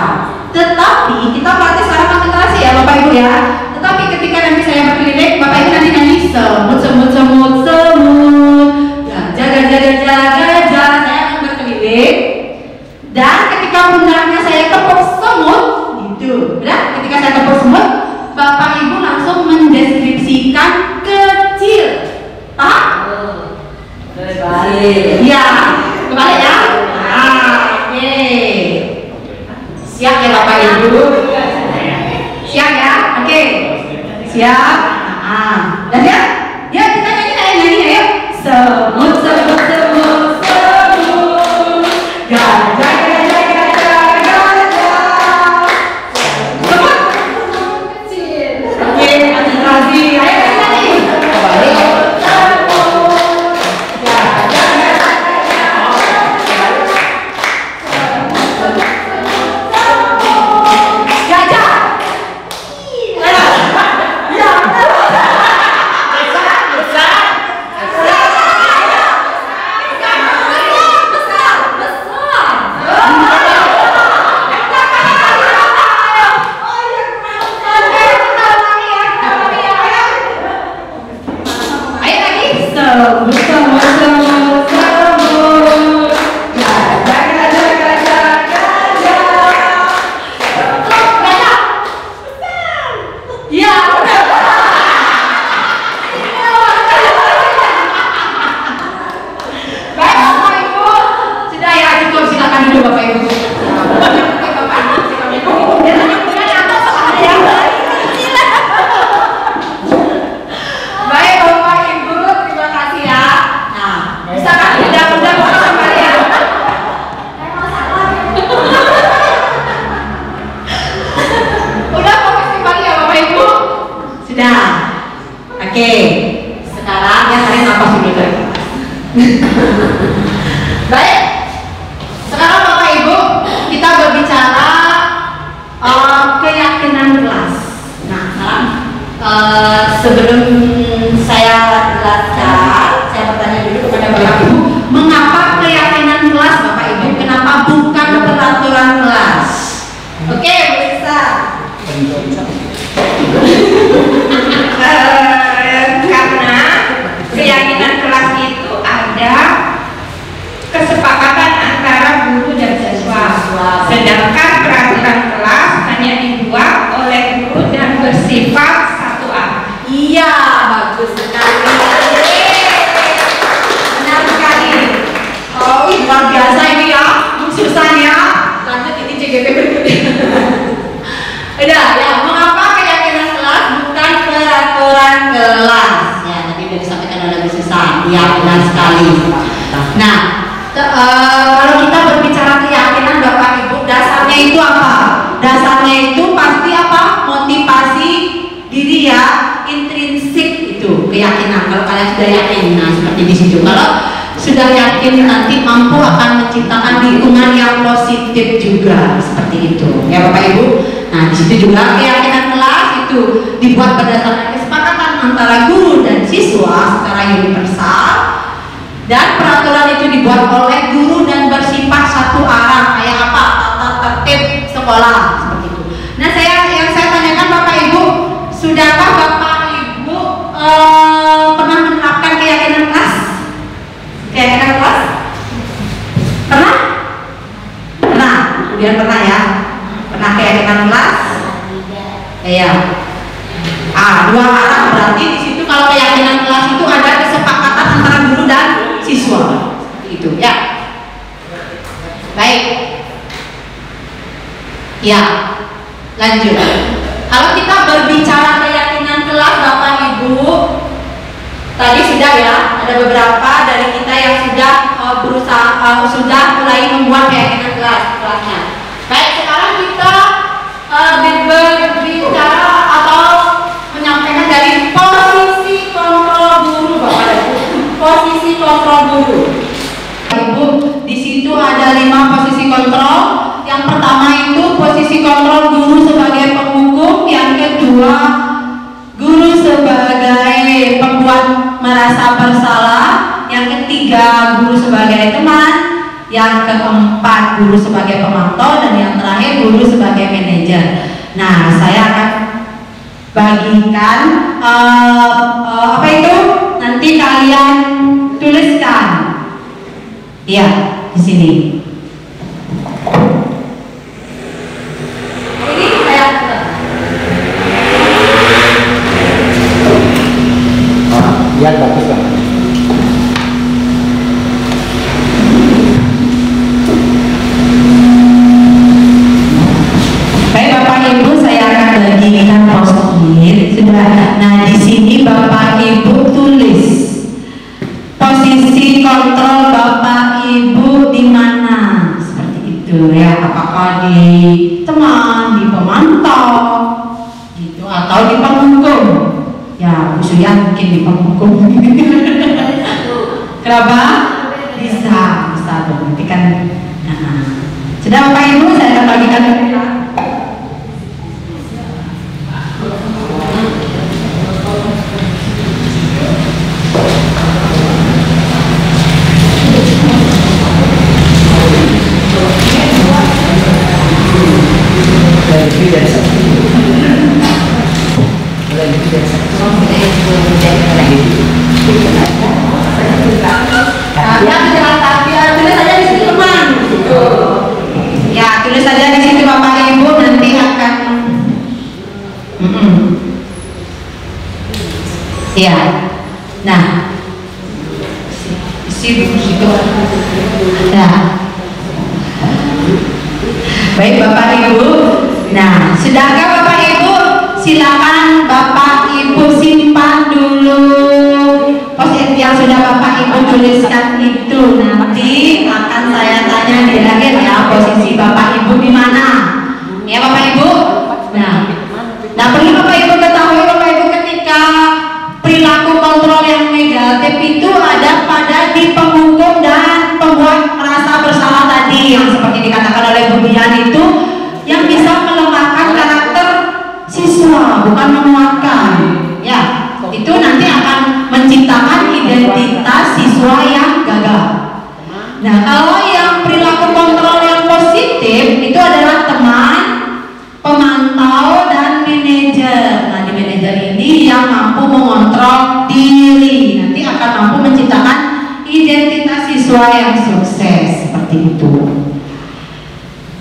Tetapi kita melatih secara konsentrasi ya Bapak Ibu ya. Tetapi ketika nanti saya berkeliling, Bapak Ibu nanti nyanyi semut, semut, semut, semut, gajah, gajah, gajah, gajah. Saya akan berkeliling. Dan ketika pundaknya saya tepuk semut, gitu. Ya, ketika saya tepuk semut, Bapak Ibu langsung mendeskripsikan kecil. Paham? Kebalik. Iya, kebalik ya. Oke. Siap ya Bapak Ibu? Siap ya? Oke. Siap? Udah siap? Ya kita nyanyi ayo. Semut, semut, semut, semut. Gajah, gajah, gajah, gajah. Semut. Kecil. Oke, konsentrasi. Ayo kita nyanyi. Kebalik. Gajah. itu. Kalau sudah yakin nanti mampu akan menciptakan lingkungan yang positif juga seperti itu, ya Bapak Ibu. Nah di situ juga keyakinan kelas itu dibuat berdasarkan kesepakatan antara guru dan siswa secara universal, dan peraturan itu dibuat oleh guru dan bersifat satu arah, kayak apa, tata tertib sekolah seperti itu. Nah yang saya tanyakan Bapak Ibu, sudahkah Bapak Ibu pernah menerapkan keyakinan kelas? Keyakinan kelas? Pernah? Pernah? Kemudian pernah ya? Pernah keyakinan kelas? Iya. Dua arah, berarti di situ kalau keyakinan kelas itu ada kesepakatan antara guru dan siswa. Itu ya. Baik. Ya. Lanjut. Kalau kita berbicara keyakinan kelas Bapak Ibu, tadi sudah ya, ada beberapa dari kita yang sudah sudah mulai membuat keyakinan kelasnya. Baik, sekarang kita berbicara atau menyampaikan dari posisi kontrol guru Bapak Ibu. Posisi kontrol guru. Ibu, di situ ada 5 posisi kontrol. Yang pertama itu posisi kontrol guru sebagai penghukum, yang kedua guru sebagai pembuat merasa bersalah, yang ketiga guru sebagai teman, yang keempat guru sebagai pemantau, dan yang terakhir guru sebagai manajer. Nah, saya akan bagikan apa itu, nanti kalian tuliskan ya di sini. Ini saya biar bagus kan. Baik Bapak Ibu, saya akan bagikan post-it. Sudah. Nah di sini Bapak Ibu tulis posisi kontrol Bapak Ibu di mana, seperti itu ya. Apakah di teman, di pemantau, gitu, atau di penghukum? Ya, Bu Suyan mungkin di penghukum. Kenapa? Bisa dong. Nanti kan. Sudah Bapak Ibu, saya akan bagikan ke kita. Tulis saja di situ teman. Ya, tulis saja di situ Bapak Ibu, nanti akan. Ya, nah, isi buku situ. Ya. Baik Bapak Ibu. Nah, sudahkah Bapak Ibu? Silakan Bapak Ibu simpan dulu post-it yang sudah Bapak Ibu tuliskan itu. Nanti akan saya tanya di akhir ya, posisi Bapak Ibu di mana. Ya Bapak Ibu. Nah perlu Bapak Ibu ketahui Bapak Ibu, ketika perilaku kontrol yang negatif itu ada pada di penghukum dan pembuat merasa bersalah tadi, yang seperti dikatakan oleh Bu Dian itu, yang bisa melemahkan karakter siswa, bukan menguatkan. Ya, itu nanti akan menciptakan identitas siswa yang gagal. Nah, kalau yang perilaku kontrol yang positif itu adalah teman, pemantau, dan manajer. Nah, di manajer ini yang mampu mengontrol diri, nanti akan mampu menciptakan identitas siswa yang sukses, seperti itu.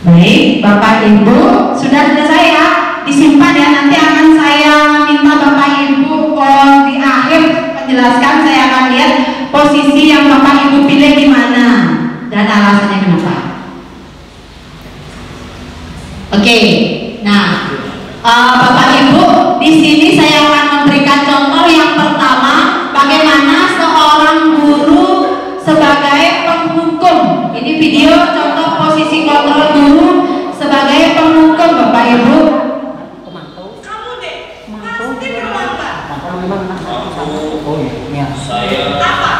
Baik, Bapak Ibu, sudah selesai ya? Disimpan ya, nanti akan saya minta Bapak Ibu di akhir menjelaskan, saya akan lihat posisi yang Bapak Ibu pilih di mana dan alasannya kenapa. Oke, nah Bapak Ibu, di sini saya akan memberikan contoh yang pertama, bagaimana seorang guru sebagai penghukum. Ini video contoh posisi kontrol guru sebagai penghukum, Bapak Ibu. Kamu deh, pasti terlambat. Saya Apa?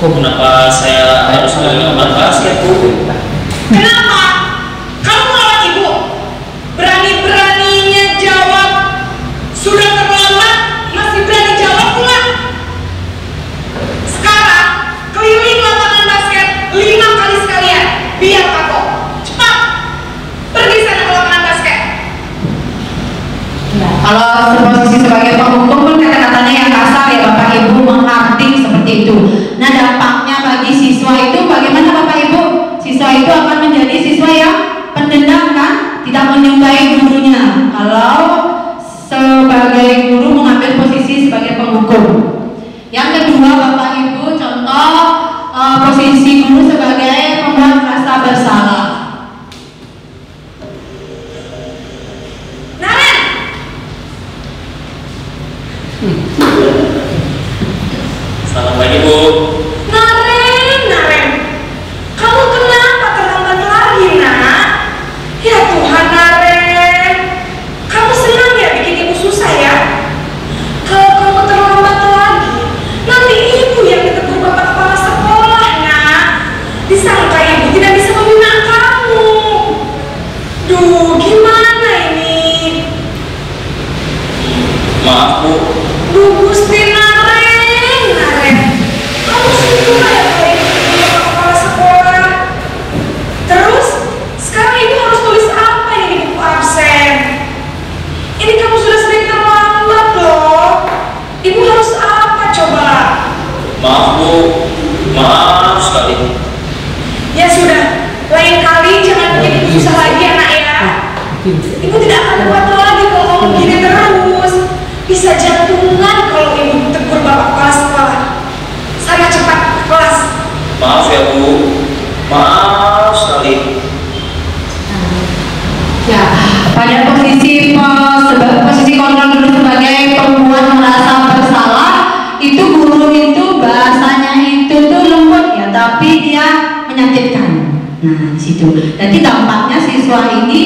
Kenapa saya harus main basket, Bu? Kenapa? Kamu melawan ibu? Berani-beraninya jawab. Sudah terlambat, masih berani jawab pula. Sekarang, keliling lapangan basket 5 kali sekalian. Biar kapok. Cepat. Pergi sana ke lapangan basket. Kalau posisi sebagai penghukum pun kata-katanya yang kasar ya Bapak Ibu, menghardik seperti itu. Nah, dampaknya bagi siswa itu bagaimana Bapak Ibu? Siswa itu akan menjadi siswa yang pendendam kan? Tidak menyukai gurunya. Kalau sebagai guru mengambil posisi sebagai penghukum. Yang kedua Bapak Ibu, contoh posisi guru sebagai pembuat rasa bersalah. Selamat pagi, Bu. Naren, kamu kenapa terlambat lagi, nak? Ya Tuhan, Naren, kamu senang ya bikin ibu susah ya? Kalau kamu terlambat lagi, nanti ibu yang ditegur bapak kepala sekolah, nak. Disangka ibu tidak bisa membina kamu. Duh, gimana ini? Maaf, Bu. Duh, Gusti Naren, kamu suka ya kalau ibu ditegur bapak kepala sekolah? Terus, sekarang ibu harus tulis apa ini di buku absen? Ini kamu sudah sering terlambat loh. Ibu harus apa coba? Maaf, Bu. Maaf sekali. Ya sudah, lain kali jangan bikin ibu susah lagi anak ya. Ibu tidak akan kuat lagi kalau kamu begini terus. Bisa jantungan kalau ibu tegur bapak kepala sekolah. Sana cepat ke kelas. Maaf ya, Bu. Maaf sekali. Ya, pada posisi kontrol guru sebagai pembuat merasa bersalah, itu guru itu bahasanya itu tuh lembut ya, tapi dia menyakitkan. Nah, di situ. Jadi dampaknya siswa ini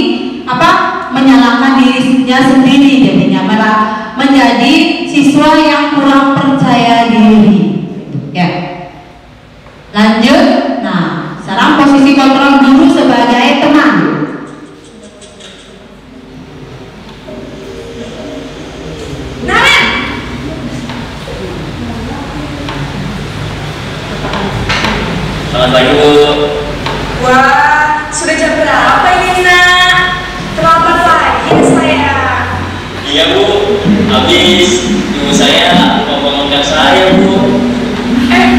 menyalahkan dirinya sendiri, jadinya malah menjadi siswa yang kurang percaya diri. Ya. Lanjut. Nah, sekarang posisi kontrol guru sebagai teman. Selamat pagi, Bu. Wah, sudah jam berapa ini, nak? Terlambat lagi ya saya. Iya, Bu. Habis ibu saya mau bangunkan saya, Bu.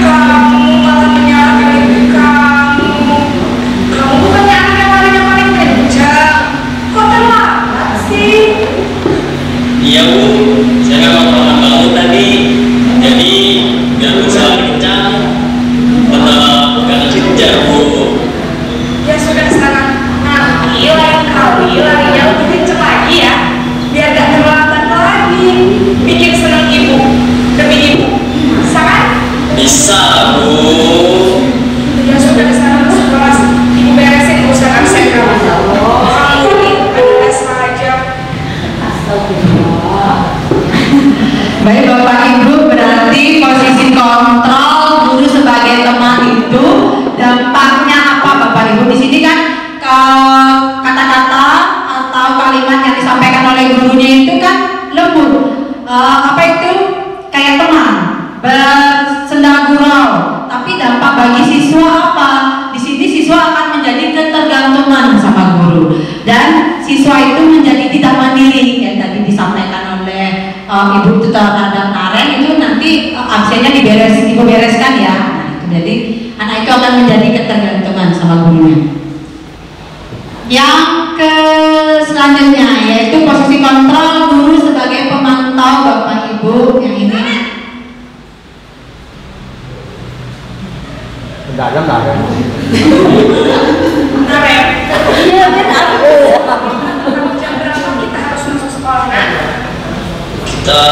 Kamu malah menyalahkan ibu kamu. Kamu bukannya anak yang paling kencang. Kok terlambat sih? Iya, Bu. Saya memang bangun tadi. Jadi biar bisa lebih kencang. Tetap gak kejar, Bu. Ya sudah sekarang. Nanti lain kali larinya lebih kencang lagi ya. Biar gak terlambat lagi. Bikin senang ibu demi ibu. Bisa kan? Bisa, Bu. Ya sudah sekarang masuk kelas. Ibu beresin urusan absen kamu. Kamu ini ada saja. Baik Bapak Ibu, berarti posisi kontrol guru sebagai teman itu dampaknya apa Bapak Ibu? Di sini kan kata-kata atau kalimat yang disampaikan oleh gurunya itu kan lembut. Apa itu? Kayak teman, bersenda gurau. Tapi dampak bagi siswa apa? Di sini siswa akan menjadi ketergantungan sama guru dan siswa itu menjadi tidak mandiri yang tadi disampaikan oleh Ibu Tutor Radang Naren itu nanti absennya ibu bereskan ya. Nah, itu jadi anak itu akan menjadi ketergantungan sama gurunya. Yang selanjutnya yaitu posisi kontrol guru sebagai pemantau Bapak Ibu yang ini. Dagang. Naren. Iya benar. Jam berapa kita harus masuk sekolah? Kita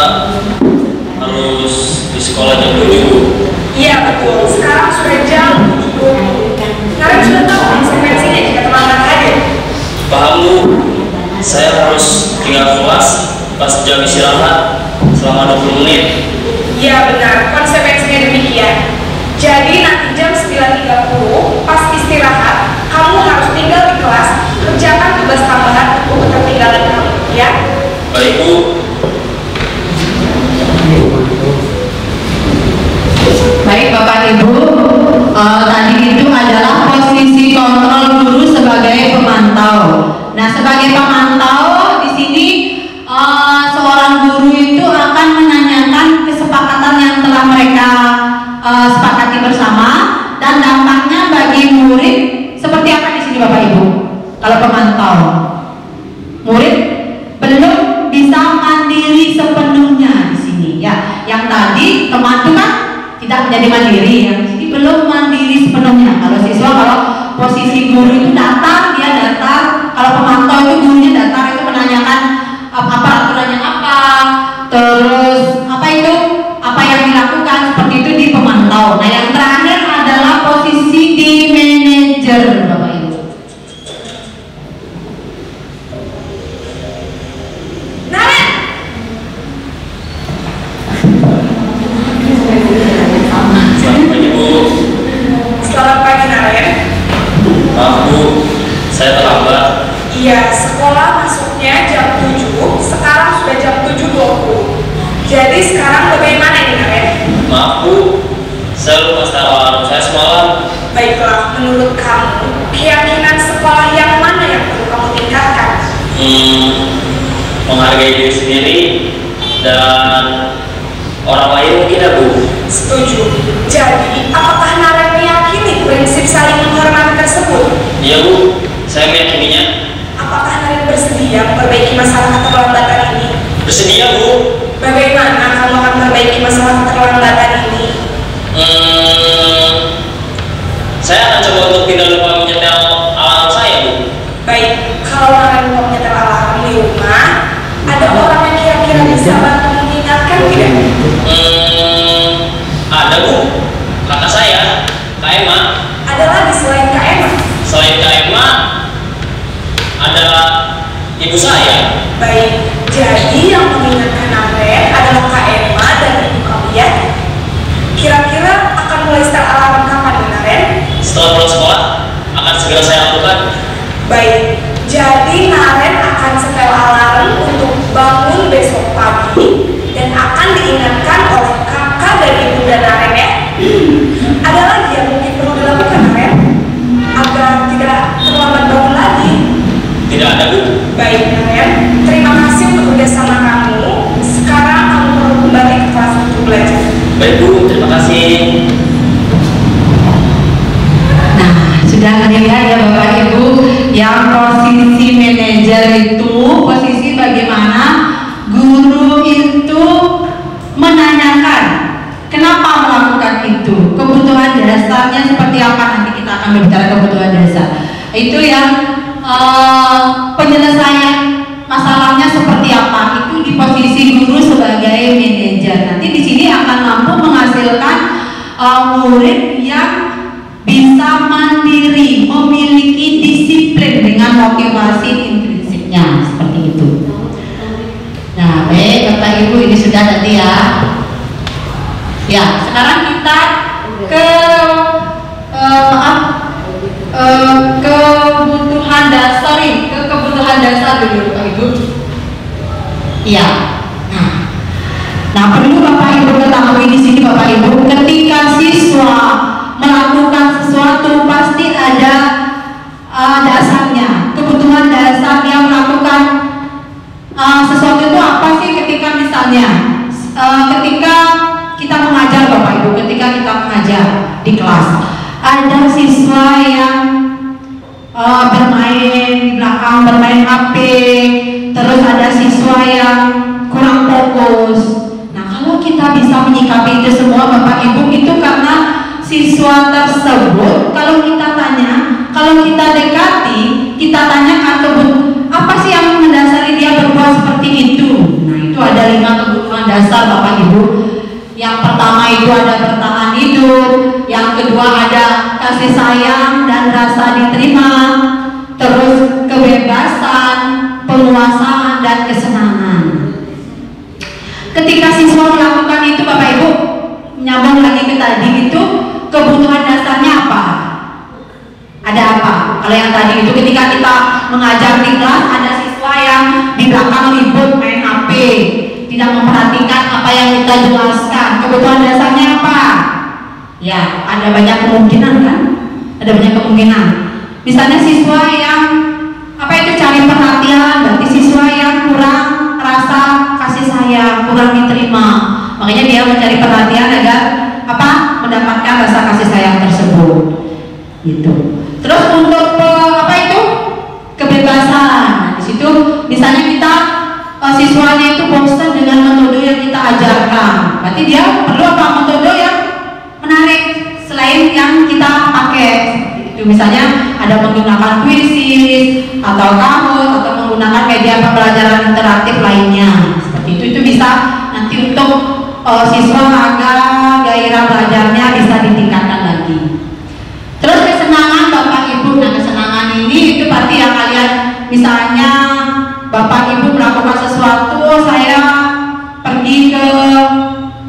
harus di sekolah jam 7, Bu. Iya betul. Sekarang sudah jam 7. Naren sudah tahu konsekuensinya jika terlambat hadir. Paham, Bu. Saya harus tinggal kelas pas jam istirahat selama 20 menit. Iya benar. Konsekuensinya demikian. Jadi nanti jam 9.30 pas istirahat, kamu harus tinggal di kelas, kerjakan tugas tambahan untuk ketertinggalan kamu, ya? Baik, Bu. Baik Bapak Ibu, tadi itu adalah posisi kontrol guru sebagai pemantau. Nah, sebagai pemantau di sini seorang guru itu akan menanyakan kesepakatan yang telah mereka sepakati bersama dan dampaknya bagi murid seperti apa di sini Bapak Ibu. Kalau pemantau, murid belum bisa mandiri sepenuhnya di sini ya. Yang tadi teman itu kan tidak menjadi mandiri, yang di sini belum mandiri sepenuhnya. Kalau siswa, kalau posisi guru itu datar, dia datar. Kalau pemantau itu gurunya datar, itu menanyakan apa aturannya apa, terus apa yang dilakukan, seperti itu di pemantau. Nah, yang terakhir adalah posisi di manajer Bapak Ibu. Selamat pagi Naren. Maaf Bu, saya terlambat. Iya, sekolah masuknya jam 7, sekarang sudah jam 7.20. Jadi sekarang bagaimana ini Naren? Maaf Bu, saya lupa setel alarm saya semalam. Baiklah, menurut kamu, keyakinan sekolah yang mana yang perlu kamu tingkatkan? Menghargai diri sendiri dan orang lain mungkin ya Bu. Setuju. Jadi, apakah Naren meyakini prinsip saling menghormati tersebut? Iya Bu, saya meyakininya. Apakah Naren bersedia memperbaiki masalah keterlambatan ini? Bersedia Bu. Bagaimana kamu akan memperbaiki masalah keterlambatan ini? Saya akan coba untuk tidak lupa menyetel alarm saya Bu. Baik, kalau Naren mau menyetel alarm di rumah, ada orang yang kira-kira bisa bantu mengingatkan tidak? Ada Bu, kakak saya, Kak Emma. Ada lagi selain Kak Emma? Selain Kak Emma, ada ibu saya. Baik, jadi yang mengingatkan Naren adalah Kak Emma dan ibu kamu ya? Kira-kira akan mulai setel alarm kapan Naren? Setelah pulang sekolah, akan segera saya lakukan. Baik, jadi Naren akan setel alarm untuk bangun besok pagi dan akan diingatkan oleh kakak dan ibu dan Naren ya. Ada lagi yang mungkin perlu dilakukan Naren agar tidak terlambat bangun lagi? Tidak ada Bu. Baik Naren, terima kasih untuk kerjasama kamu. Sekarang kamu perlu kembali ke kelas untuk belajar. Baik Bu, terima kasih. Nah, sudah terlihat ya Bapak Ibu, yang posisi manajer itu posisi bagaimana guru itu menanyakan kenapa melakukan itu, kebutuhan dasarnya seperti apa. Nanti kita akan berbicara kebutuhan dasar itu, yang penyelesaian masalahnya seperti apa, itu di posisi guru sebagai manajer. Nanti di sini akan mampu menghasilkan murid yang bisa mandiri, memiliki disiplin dengan motivasi intrinsiknya, seperti itu. Nah, baik Bapak Ibu, ini sudah tadi ya. Ya, sekarang kita ke kebutuhan dasar, ke kebutuhan dasar dulu Bapak Ibu. Iya. Nah, perlu Bapak Ibu ketahui di sini Bapak Ibu, ketika siswa melakukan sesuatu pasti ada dasarnya, kebutuhan dasar yang melakukan sesuatu itu apa sih? Ketika misalnya ketika kita mengajar Bapak Ibu, ketika kita mengajar di kelas, ada siswa yang bermain di belakang, bermain HP, terus ada siswa yang kurang fokus. Nah, kalau kita bisa menyikapi itu semua Bapak Ibu, itu karena siswa tersebut, kalau kita tanya, kalau kita dekati, kita tanyakan apa sih yang mendasari dia berbuat seperti itu. Nah, itu ada 5 kebutuhan dasar Bapak Ibu. Yang pertama itu ada bertahan hidup, yang kedua ada kasih sayang dan rasa diterima, terus kebebasan, penguasaan dan kesenangan. Ketika siswa melakukan itu Bapak Ibu, nyambung lagi ke tadi itu, mengajar di kelas, ada siswa yang di belakang ribut main HP, tidak memperhatikan apa yang kita jelaskan. Kebutuhan dasarnya apa? Ya, ada banyak kemungkinan kan? Ada banyak kemungkinan. Misalnya siswa yang cari perhatian, berarti siswa yang kurang rasa kasih sayang, kurang diterima. Makanya dia mencari perhatian agar mendapatkan rasa kasih sayang tersebut. Gitu. Terus untuk kebebasan. Nah, di situ misalnya kita siswanya itu bosan dengan metode yang kita ajarkan. Berarti dia perlu metode yang menarik selain yang kita pakai. Itu misalnya ada menggunakan Quizizz atau Kahoot atau menggunakan media pembelajaran interaktif lainnya. Seperti itu bisa nanti untuk siswa agar gairah belajarnya bisa ditingkatkan lagi. Terus kesenangan Bapak Ibu. Nah, kesenangan ini itu pasti yang kalian misalnya Bapak Ibu melakukan sesuatu, saya pergi ke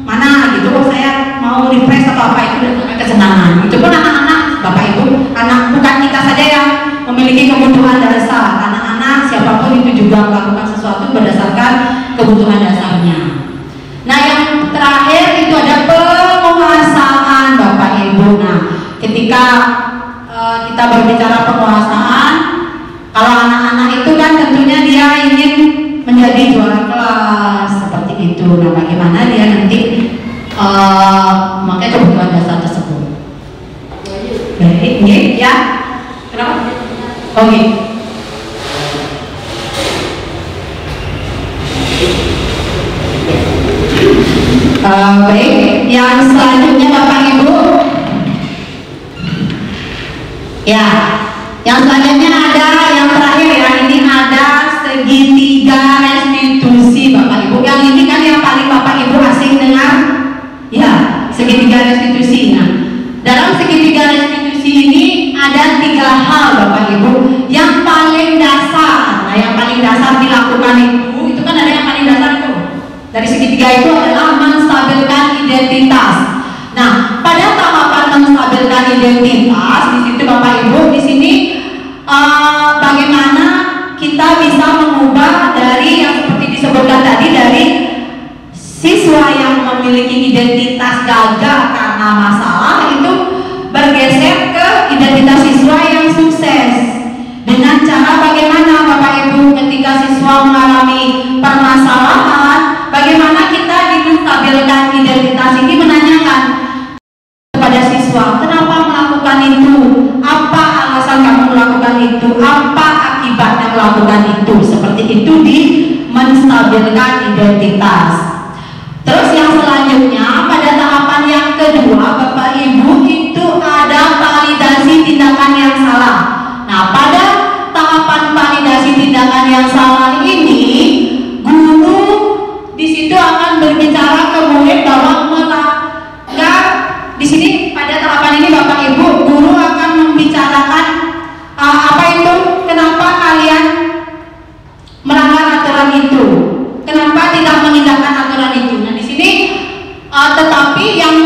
mana gitu, saya mau refresh atau apa, itu adalah kesenangan. Itu pun anak-anak Bapak Ibu, bukan kita saja yang memiliki kebutuhan dasar. Anak-anak siapapun itu juga melakukan sesuatu berdasarkan kebutuhan dasarnya. Nah, yang terakhir itu ada penguasaan Bapak Ibu. Nah, ketika kita berbicara penguasaan, kalau anak-anak itu kan tentunya dia ingin menjadi juara kelas seperti itu. Nah, bagaimana dia nanti memakai kebutuhan dasar tersebut. Baik, ya. Kenapa? Oke. Baik, yang selanjutnya Bapak Ibu. Ya, yang selanjutnya ada yang terakhir ya, ini ada segitiga restitusi Bapak Ibu. Yang ini kan yang paling Bapak Ibu asing dengar. Ya, segitiga restitusi. Nah, dalam segitiga restitusi ini ada 3 hal Bapak Ibu yang paling dasar. Nah, yang paling dasar dilakukan itu kan ada yang paling dasar tuh. Dari segitiga itu adalah menstabilkan identitas. Nah, pada tahapan menstabilkan identitas di situ Bapak Ibu, di sini bagaimana kita bisa mengubah dari yang seperti disebutkan tadi, dari siswa yang memiliki identitas gagal karena masalah itu bergeser ke identitas siswa yang sukses. Dengan cara bagaimana Bapak Ibu ketika siswa mengalami permasalahan, bagaimana kita menstabilkan identitas ini, menanyakan kepada siswa, kenapa melakukan itu? Apa alasan kamu melakukan itu? Apa akibatnya melakukan itu? Seperti itu di menstabilkan identitas. Terus yang selanjutnya pada tahapan yang kedua Bapak Ibu itu ada validasi tindakan yang salah. Nah, pada tahapan validasi tindakan yang salah ini guru di situ akan berbicara ke murid bahwa melanggar. Di sini pada tahapan ini Bapak Ibu, guru akan membicarakan kenapa kalian melanggar aturan itu, kenapa tidak mengindahkan aturan itu. Nah, di sini tetapi yang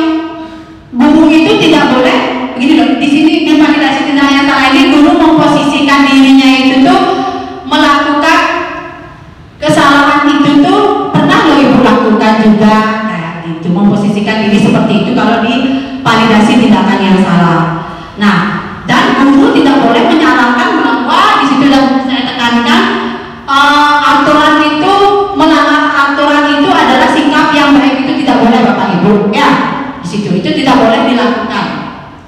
guru itu tidak boleh begini loh. Di sini di validasi tindakan yang salah ini guru memposisikan dirinya itu tuh melakukan kesalahan itu tuh pernah loh Ibu lakukan juga, kayak gitu, memposisikan diri seperti itu kalau di validasi tindakan yang salah. Nah, dan guru tidak boleh menyalahkan bahwa di situ dan saya tekankan aturan itu, melanggar aturan itu adalah sikap yang baik, itu tidak boleh Bapak Ibu ya. Di situ itu tidak boleh dilakukan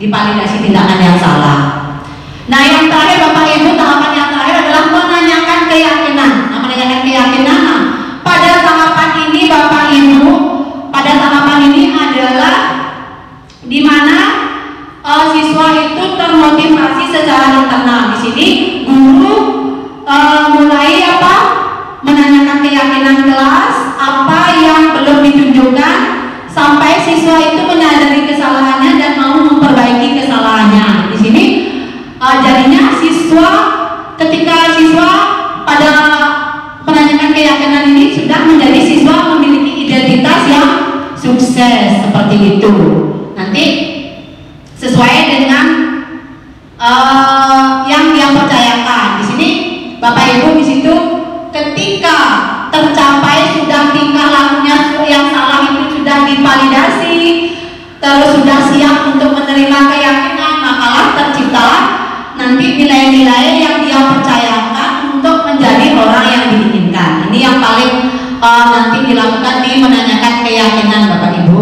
di validasi tindakan yang salah. Nah, yang terakhir Bapak Ibu, tahapan yang terakhir adalah menanyakan keyakinan. Nah, menanyakan keyakinan. Nah, pada tahapan ini Bapak Ibu, pada tahapan ini adalah di mana siswa itu termotivasi secara internal. Di sini guru mulai menanyakan keyakinan kelas, apa yang belum ditunjukkan, sampai siswa itu menyadari kesalahannya dan mau memperbaiki kesalahannya. Di sini jadinya ketika siswa pada menanyakan keyakinan ini sudah menjadi siswa memiliki identitas yang sukses seperti itu. Nanti sesuai dengan yang dia percayakan. Di sini terus sudah siap untuk menerima keyakinan, makalah terciptalah nanti nilai-nilai yang dia percayakan untuk menjadi orang yang diinginkan. Ini yang paling nanti dilakukan di menanyakan keyakinan Bapak Ibu.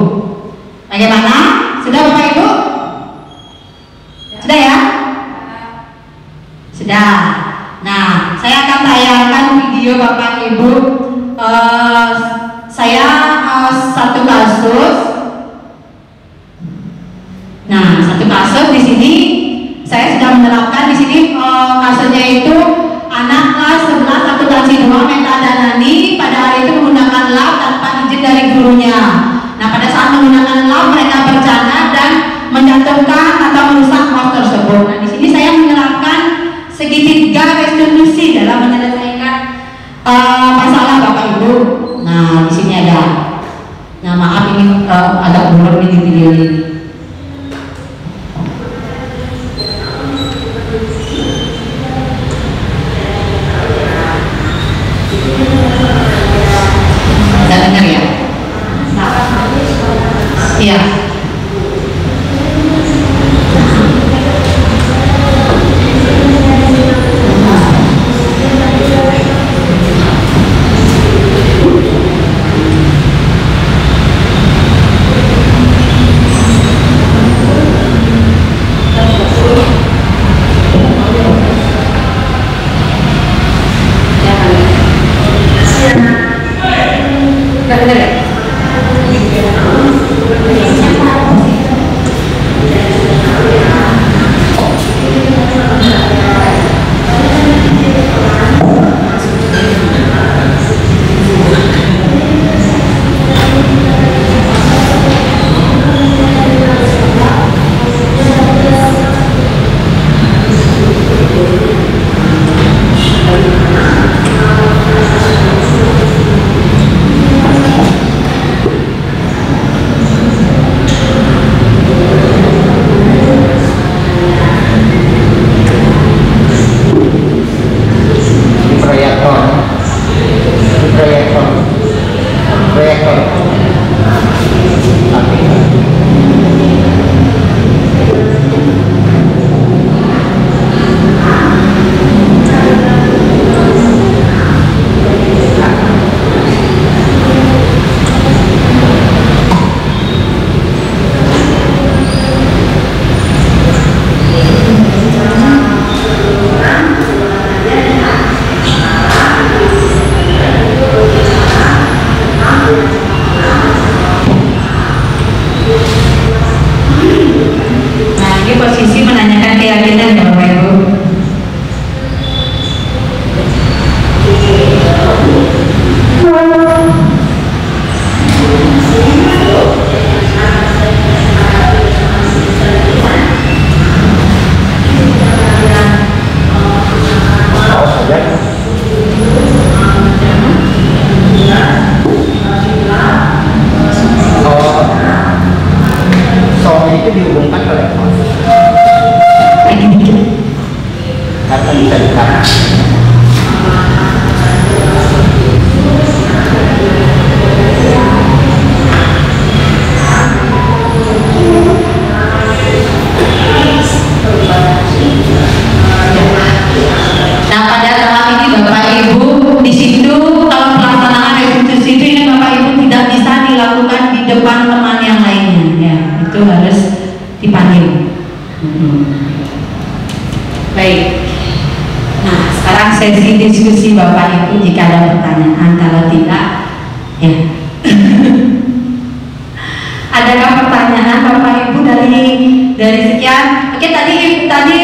Bagaimana? Sudah Bapak Ibu? Sudah ya? Sudah. Nah, saya akan tayangkan video Bapak Ibu. Saya satu kasus. Nah, satu kasus di sini saya sudah menerapkan di sini kasusnya itu anak kelas 11 akuntansi 2 metadanani pada hari itu menggunakan lab tanpa izin dari gurunya. Nah, pada saat menggunakan lab mereka bercanda dan menjatuhkan atau merusak host tersebut. Nah, di sini saya menerapkan segitiga restitusi dalam menyelesaikan masalah Bapak Ibu. Nah, di sini ada. Nah, maaf ini agak blur di video ini. Bisa dengar ya? Iya. Sesi diskusi Bapak Ibu jika ada pertanyaan, kalau tidak ya. Adakah pertanyaan Bapak Ibu dari sekian? Oke, tadi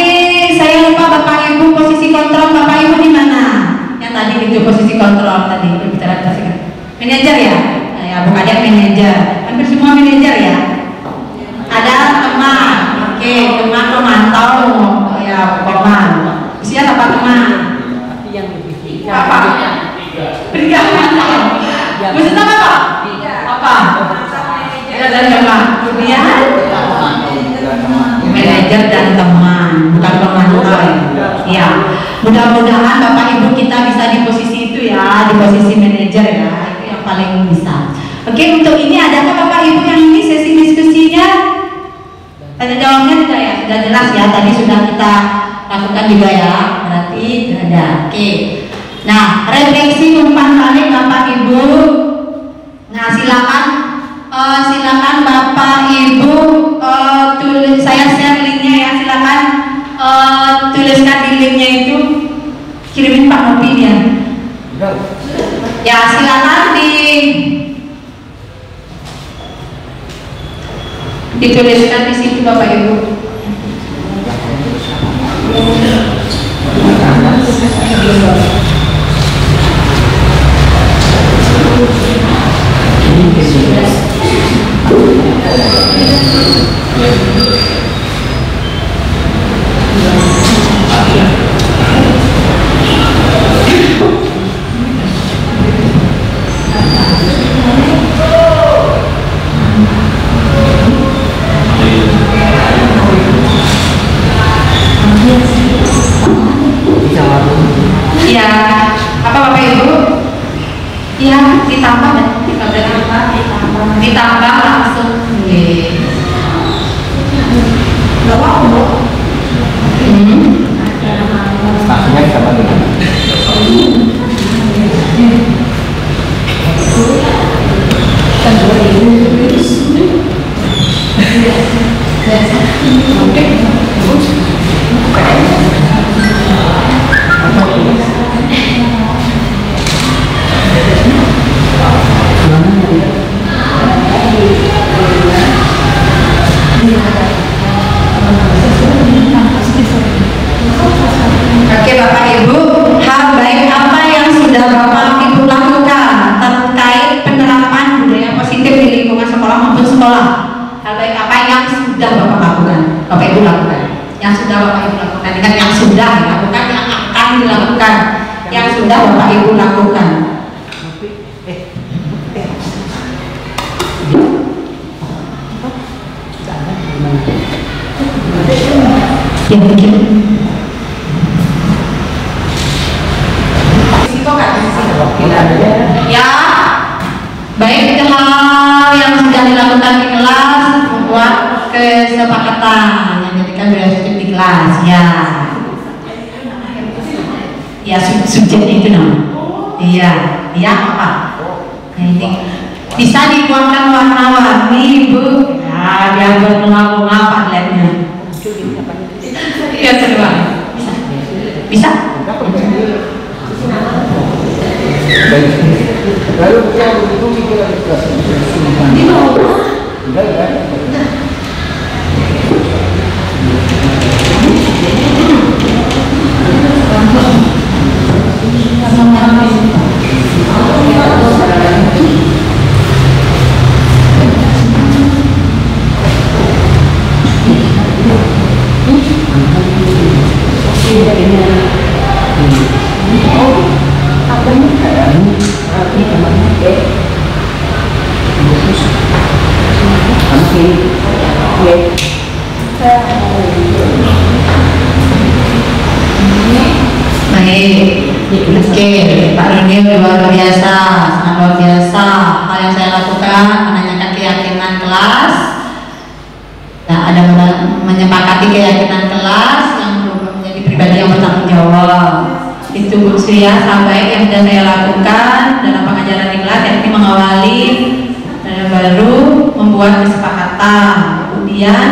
saya lupa Bapak Ibu posisi kontrol Bapak Ibu di mana? Yang tadi itu posisi kontrol tadi berbicara manajer ya? Ya, bukan yang manajer. Hampir semua manajer ya. Ada teman, oke, teman pemantau ya, teman. Usia apa teman? Apa? Tiga. Maksudnya apa? Apa? Dan teman. Kemudian manajer dan teman, bukan pemantau. Ya, mudah-mudahan Bapak Ibu kita bisa di posisi itu ya, di posisi manajer ya, itu yang paling bisa. Oke, untuk ini adakah Bapak Ibu yang ini sesi diskusinya? sudah jelas ya, tadi sudah kita lakukan juga ya, berarti sudah ada. Oke. Nah, refleksi umpan balik Bapak Ibu. Nah, silakan Bapak Ibu tulis, saya share linknya ya, silakan tuliskan di linknya itu, kirimin Pak Nopi ya. Ya, silakan dituliskan di situ Bapak Ibu. Ya, apa Bapak Ibu? Ya, ditambah dan ditambah langsung. Maksudnya ditambah dengan Oke Bapak Ibu, hal baik apa yang sudah Bapak Ibu lakukan terkait penerapan budaya positif di lingkungan sekolah maupun sekolah? Hal baik apa yang sudah Bapak lakukan? Bapak Ibu lakukan. Yang sudah Bapak Ibu lakukan. Ingat yang sudah ya, bukan yang akan dilakukan. Yang sudah Bapak Ibu lakukan. Ya mungkin. Ya, baik hal yang sudah dilakukan di kelas, membuat kesepakatan yang jadikan budaya positif di kelas. Ya subjek itu namanya. Iya apa? Nah, ini bisa dibuatkan warna-warni Bu. Ya, biar berpengaruh apa lihatnya. Ya kedua, bisa. lalu yang begitu kita kelas di bawah enggak kan. Oke, Pak Rudi luar biasa, sangat luar biasa. Hal yang saya lakukan menanyakan keyakinan kelas. Nah, ada menyepakati keyakinan kelas yang berubah menjadi pribadi yang bertanggung jawab. Itu Bu Sri ya, sampai yang sudah saya lakukan dalam pengajaran di kelas, yakni mengawali dan baru membuat kesepakatan. Kemudian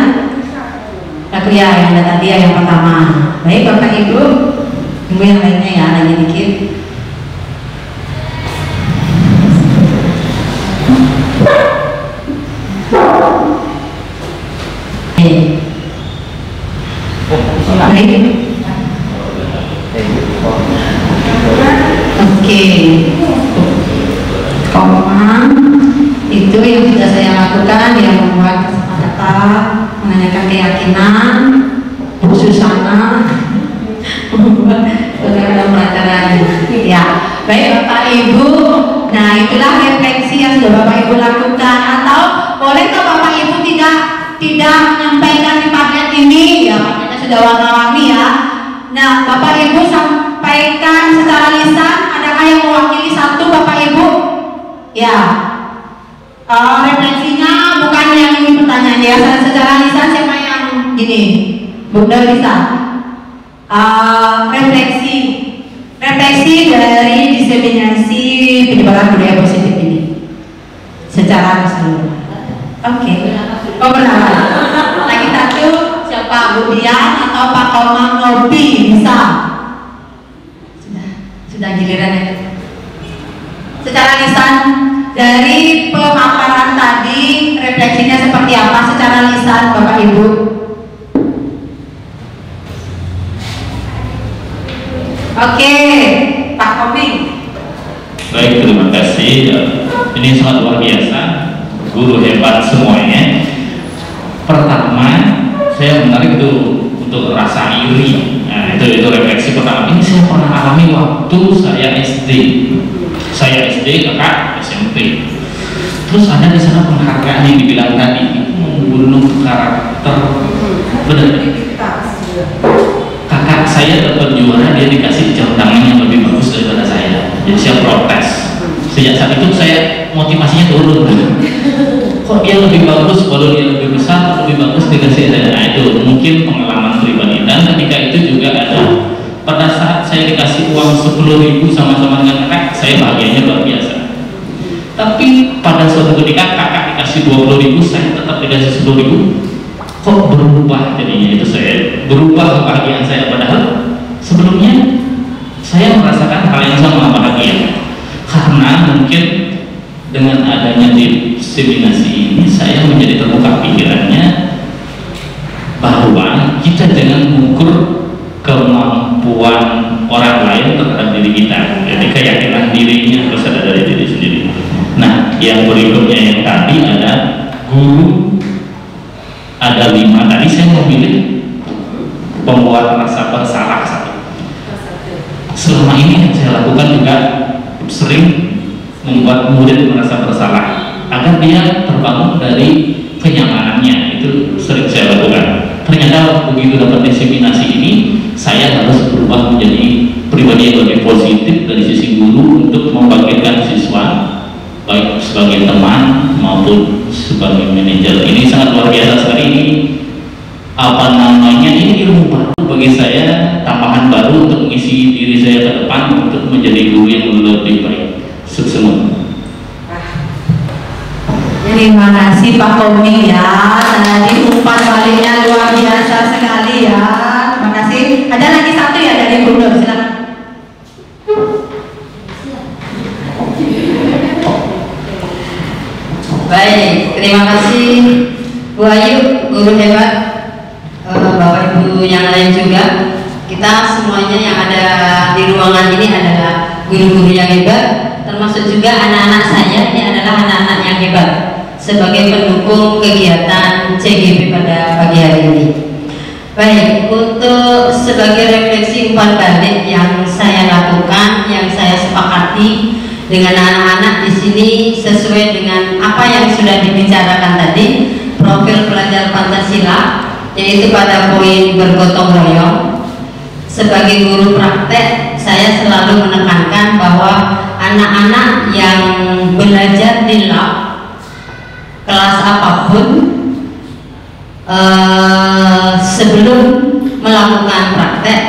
aku ya yang ada tadi ya yang pertama. Baik Bapak Ibu, tunggu yang lainnya ya, lagi dikit. Oke, koma itu yang sudah saya lakukan, yang membuat kesepakatan, menanyakan keyakinan, Susana, membuat dalam pelajaran. Ya, baik Bapak Ibu. Nah, itulah refleksi yang sudah Bapak Ibu lakukan. Atau bolehkah Bapak Ibu tidak menyampaikan di paket ini? Ya, paketnya sudah warna-warni ya. Nah, Bapak Ibu sampaikan secara lisan. Adakah yang mewakili satu Bapak Ibu? Ya. Refleksinya bukan yang ini pertanyaannya ya. Secara lisan siapa yang gini? Bunda bisa refleksi dari diseminasi penyebaran budaya positif ini secara keseluruhan. Oke. Oh benar. Lagi satu siapa, Bu Dian atau Pak Komang Nobi bisa? Sudah giliran ya. Secara lisan dari pemaparan tadi refleksinya seperti apa secara lisan Bapak Ibu? Oke, Pak Koming. Baik, terima kasih. Ini sangat luar biasa, guru hebat semuanya. Pertama, saya menarik itu untuk rasa iri. Nah, itu refleksi pertama. Ini saya pernah alami waktu saya SD. Saya SD, kakak SMP. Terus ada di sana penghargaan yang dibilang tadi itu membunuh karakter. Benar. Kakak saya dapat juara, dia dikasih jam tangan yang lebih bagus daripada saya. Jadi saya protes. Sejak saat itu saya motivasinya turun. Kok dia lebih bagus, kalau dia lebih besar, lebih bagus dikasih saya. Nah itu mungkin pengalaman pribadi. Dan ketika itu juga ada pada saat saya dikasih uang 10.000 sama-sama dengan kakak, saya bahagianya luar biasa. Tapi pada suatu ketika kakak dikasih 20.000, saya tetap dikasih 10.000. Kok berubah jadinya, itu saya berubah kebahagiaan saya, padahal sebelumnya saya merasakan hal yang sama, bahagia. Karena mungkin dengan adanya diseminasi ini saya menjadi terbuka pikirannya bahwa kita jangan mengukur kemampuan orang lain terhadap diri kita. Jadi keyakinan dirinya harus ada dari diri sendiri. Nah, yang berikutnya yang tadi ada guru. Ada 5, tadi saya memilih pembuat rasa bersalah satu. Selama ini yang saya lakukan juga sering membuat murid merasa bersalah agar dia terbangun dari kenyamanannya. Itu sering saya lakukan. Ternyata begitu dapat diseminasi ini, saya harus berubah menjadi pribadi yang lebih positif dari sisi guru untuk membangkitkan siswa, baik sebagai teman maupun sebagai manajer. Ini sangat luar biasa sekali. Ini apa namanya, ini ilmu baru bagi saya, tambahan baru untuk mengisi diri saya ke depan untuk menjadi guru yang lebih baik. Sukses. Terima kasih Pak Koming ya, tadi umpan baliknya luar biasa sekali ya. Terima kasih. Ada lagi satu ya dari Bunda, silakan. Baik, terima kasih Bu Ayu, guru hebat, Bapak Ibu yang lain juga. Kita semuanya yang ada di ruangan ini adalah guru-guru yang hebat, termasuk juga anak-anak saya, ini adalah anak-anak yang hebat sebagai pendukung kegiatan CGP pada pagi hari ini. Baik, untuk sebagai refleksi umpan balik yang saya lakukan, yang saya sepakati dengan anak-anak di sini sesuai dengan apa yang sudah dibicarakan tadi, profil pelajar Pancasila, yaitu pada poin bergotong royong. Sebagai guru praktek, saya selalu menekankan bahwa anak-anak yang belajar di lab kelas apapun, sebelum melakukan praktek,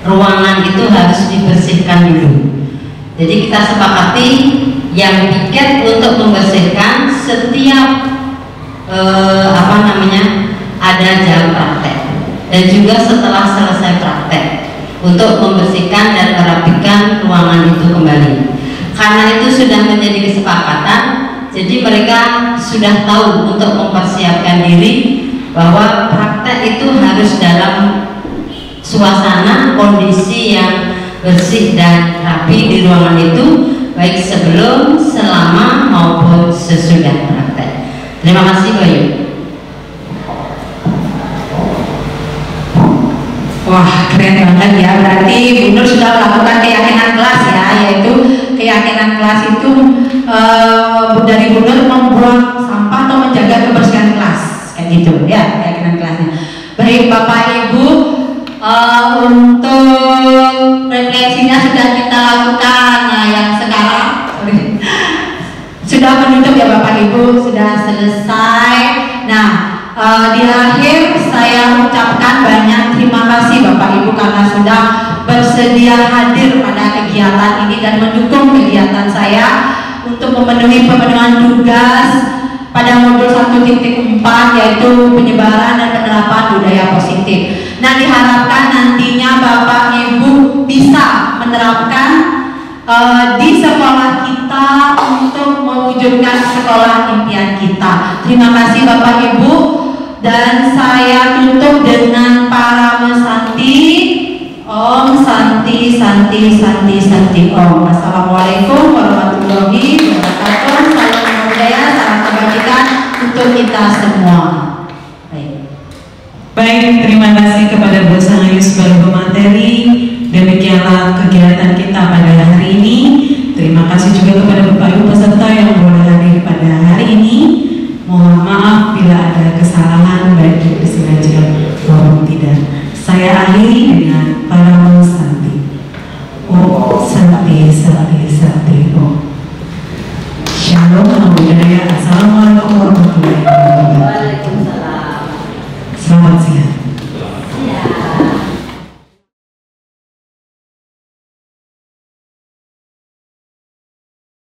ruangan itu harus dibersihkan dulu. Jadi kita sepakati yang piket untuk membersihkan setiap ada jam praktek, dan juga setelah selesai praktek untuk membersihkan dan merapikan ruangan itu kembali. Karena itu sudah menjadi kesepakatan, jadi mereka sudah tahu untuk mempersiapkan diri bahwa praktek itu harus dalam suasana kondisi yang bersih dan rapi di ruangan itu, baik sebelum, selama maupun sesudah praktek. Terima kasih Bayu. Wah, keren banget ya. Berarti Bu Nur sudah melakukan keyakinan kelas ya, yaitu keyakinan kelas itu dari Bu Nur membuang sampah atau menjaga kebersihan kelas, kayak gitu ya keyakinan kelasnya. Baik Bapak Ibu, untuk refleksinya sudah kita lakukan. Nah, yang sekarang sudah menutup ya Bapak Ibu, sudah selesai. Nah, Di akhir saya ucapkan banyak terima kasih Bapak Ibu karena sudah bersedia hadir pada kegiatan ini dan mendukung kegiatan saya untuk memenuhi pemenuhan tugas pada modul 1.4 yaitu penyebaran dan penerapan budaya positif. Nah, diharapkan nantinya Bapak Ibu bisa menerapkan di sekolah kita untuk mewujudkan sekolah impian kita. Terima kasih Bapak Ibu, dan saya tutup dengan Parama Santi. Om Santi Santi Santi Santi Om. Assalamualaikum warahmatullahi wabarakatuh. Salam budaya, salam kebajikan untuk kita semua. Baik, terima kasih kepada Bu Sangayu sebagai pemateri. Demikianlah kegiatan kita pada hari ini. Terima kasih juga kepada Bapak Ibu peserta yang boleh hadir pada hari ini. Mohon maaf bila ada kesalahan baik itu disengaja maupun tidak. Saya akhiri dengan Parama Santi. Oh Santi Santi Santi Om. Shalom, Namo Buddhaya. Assalamualaikum.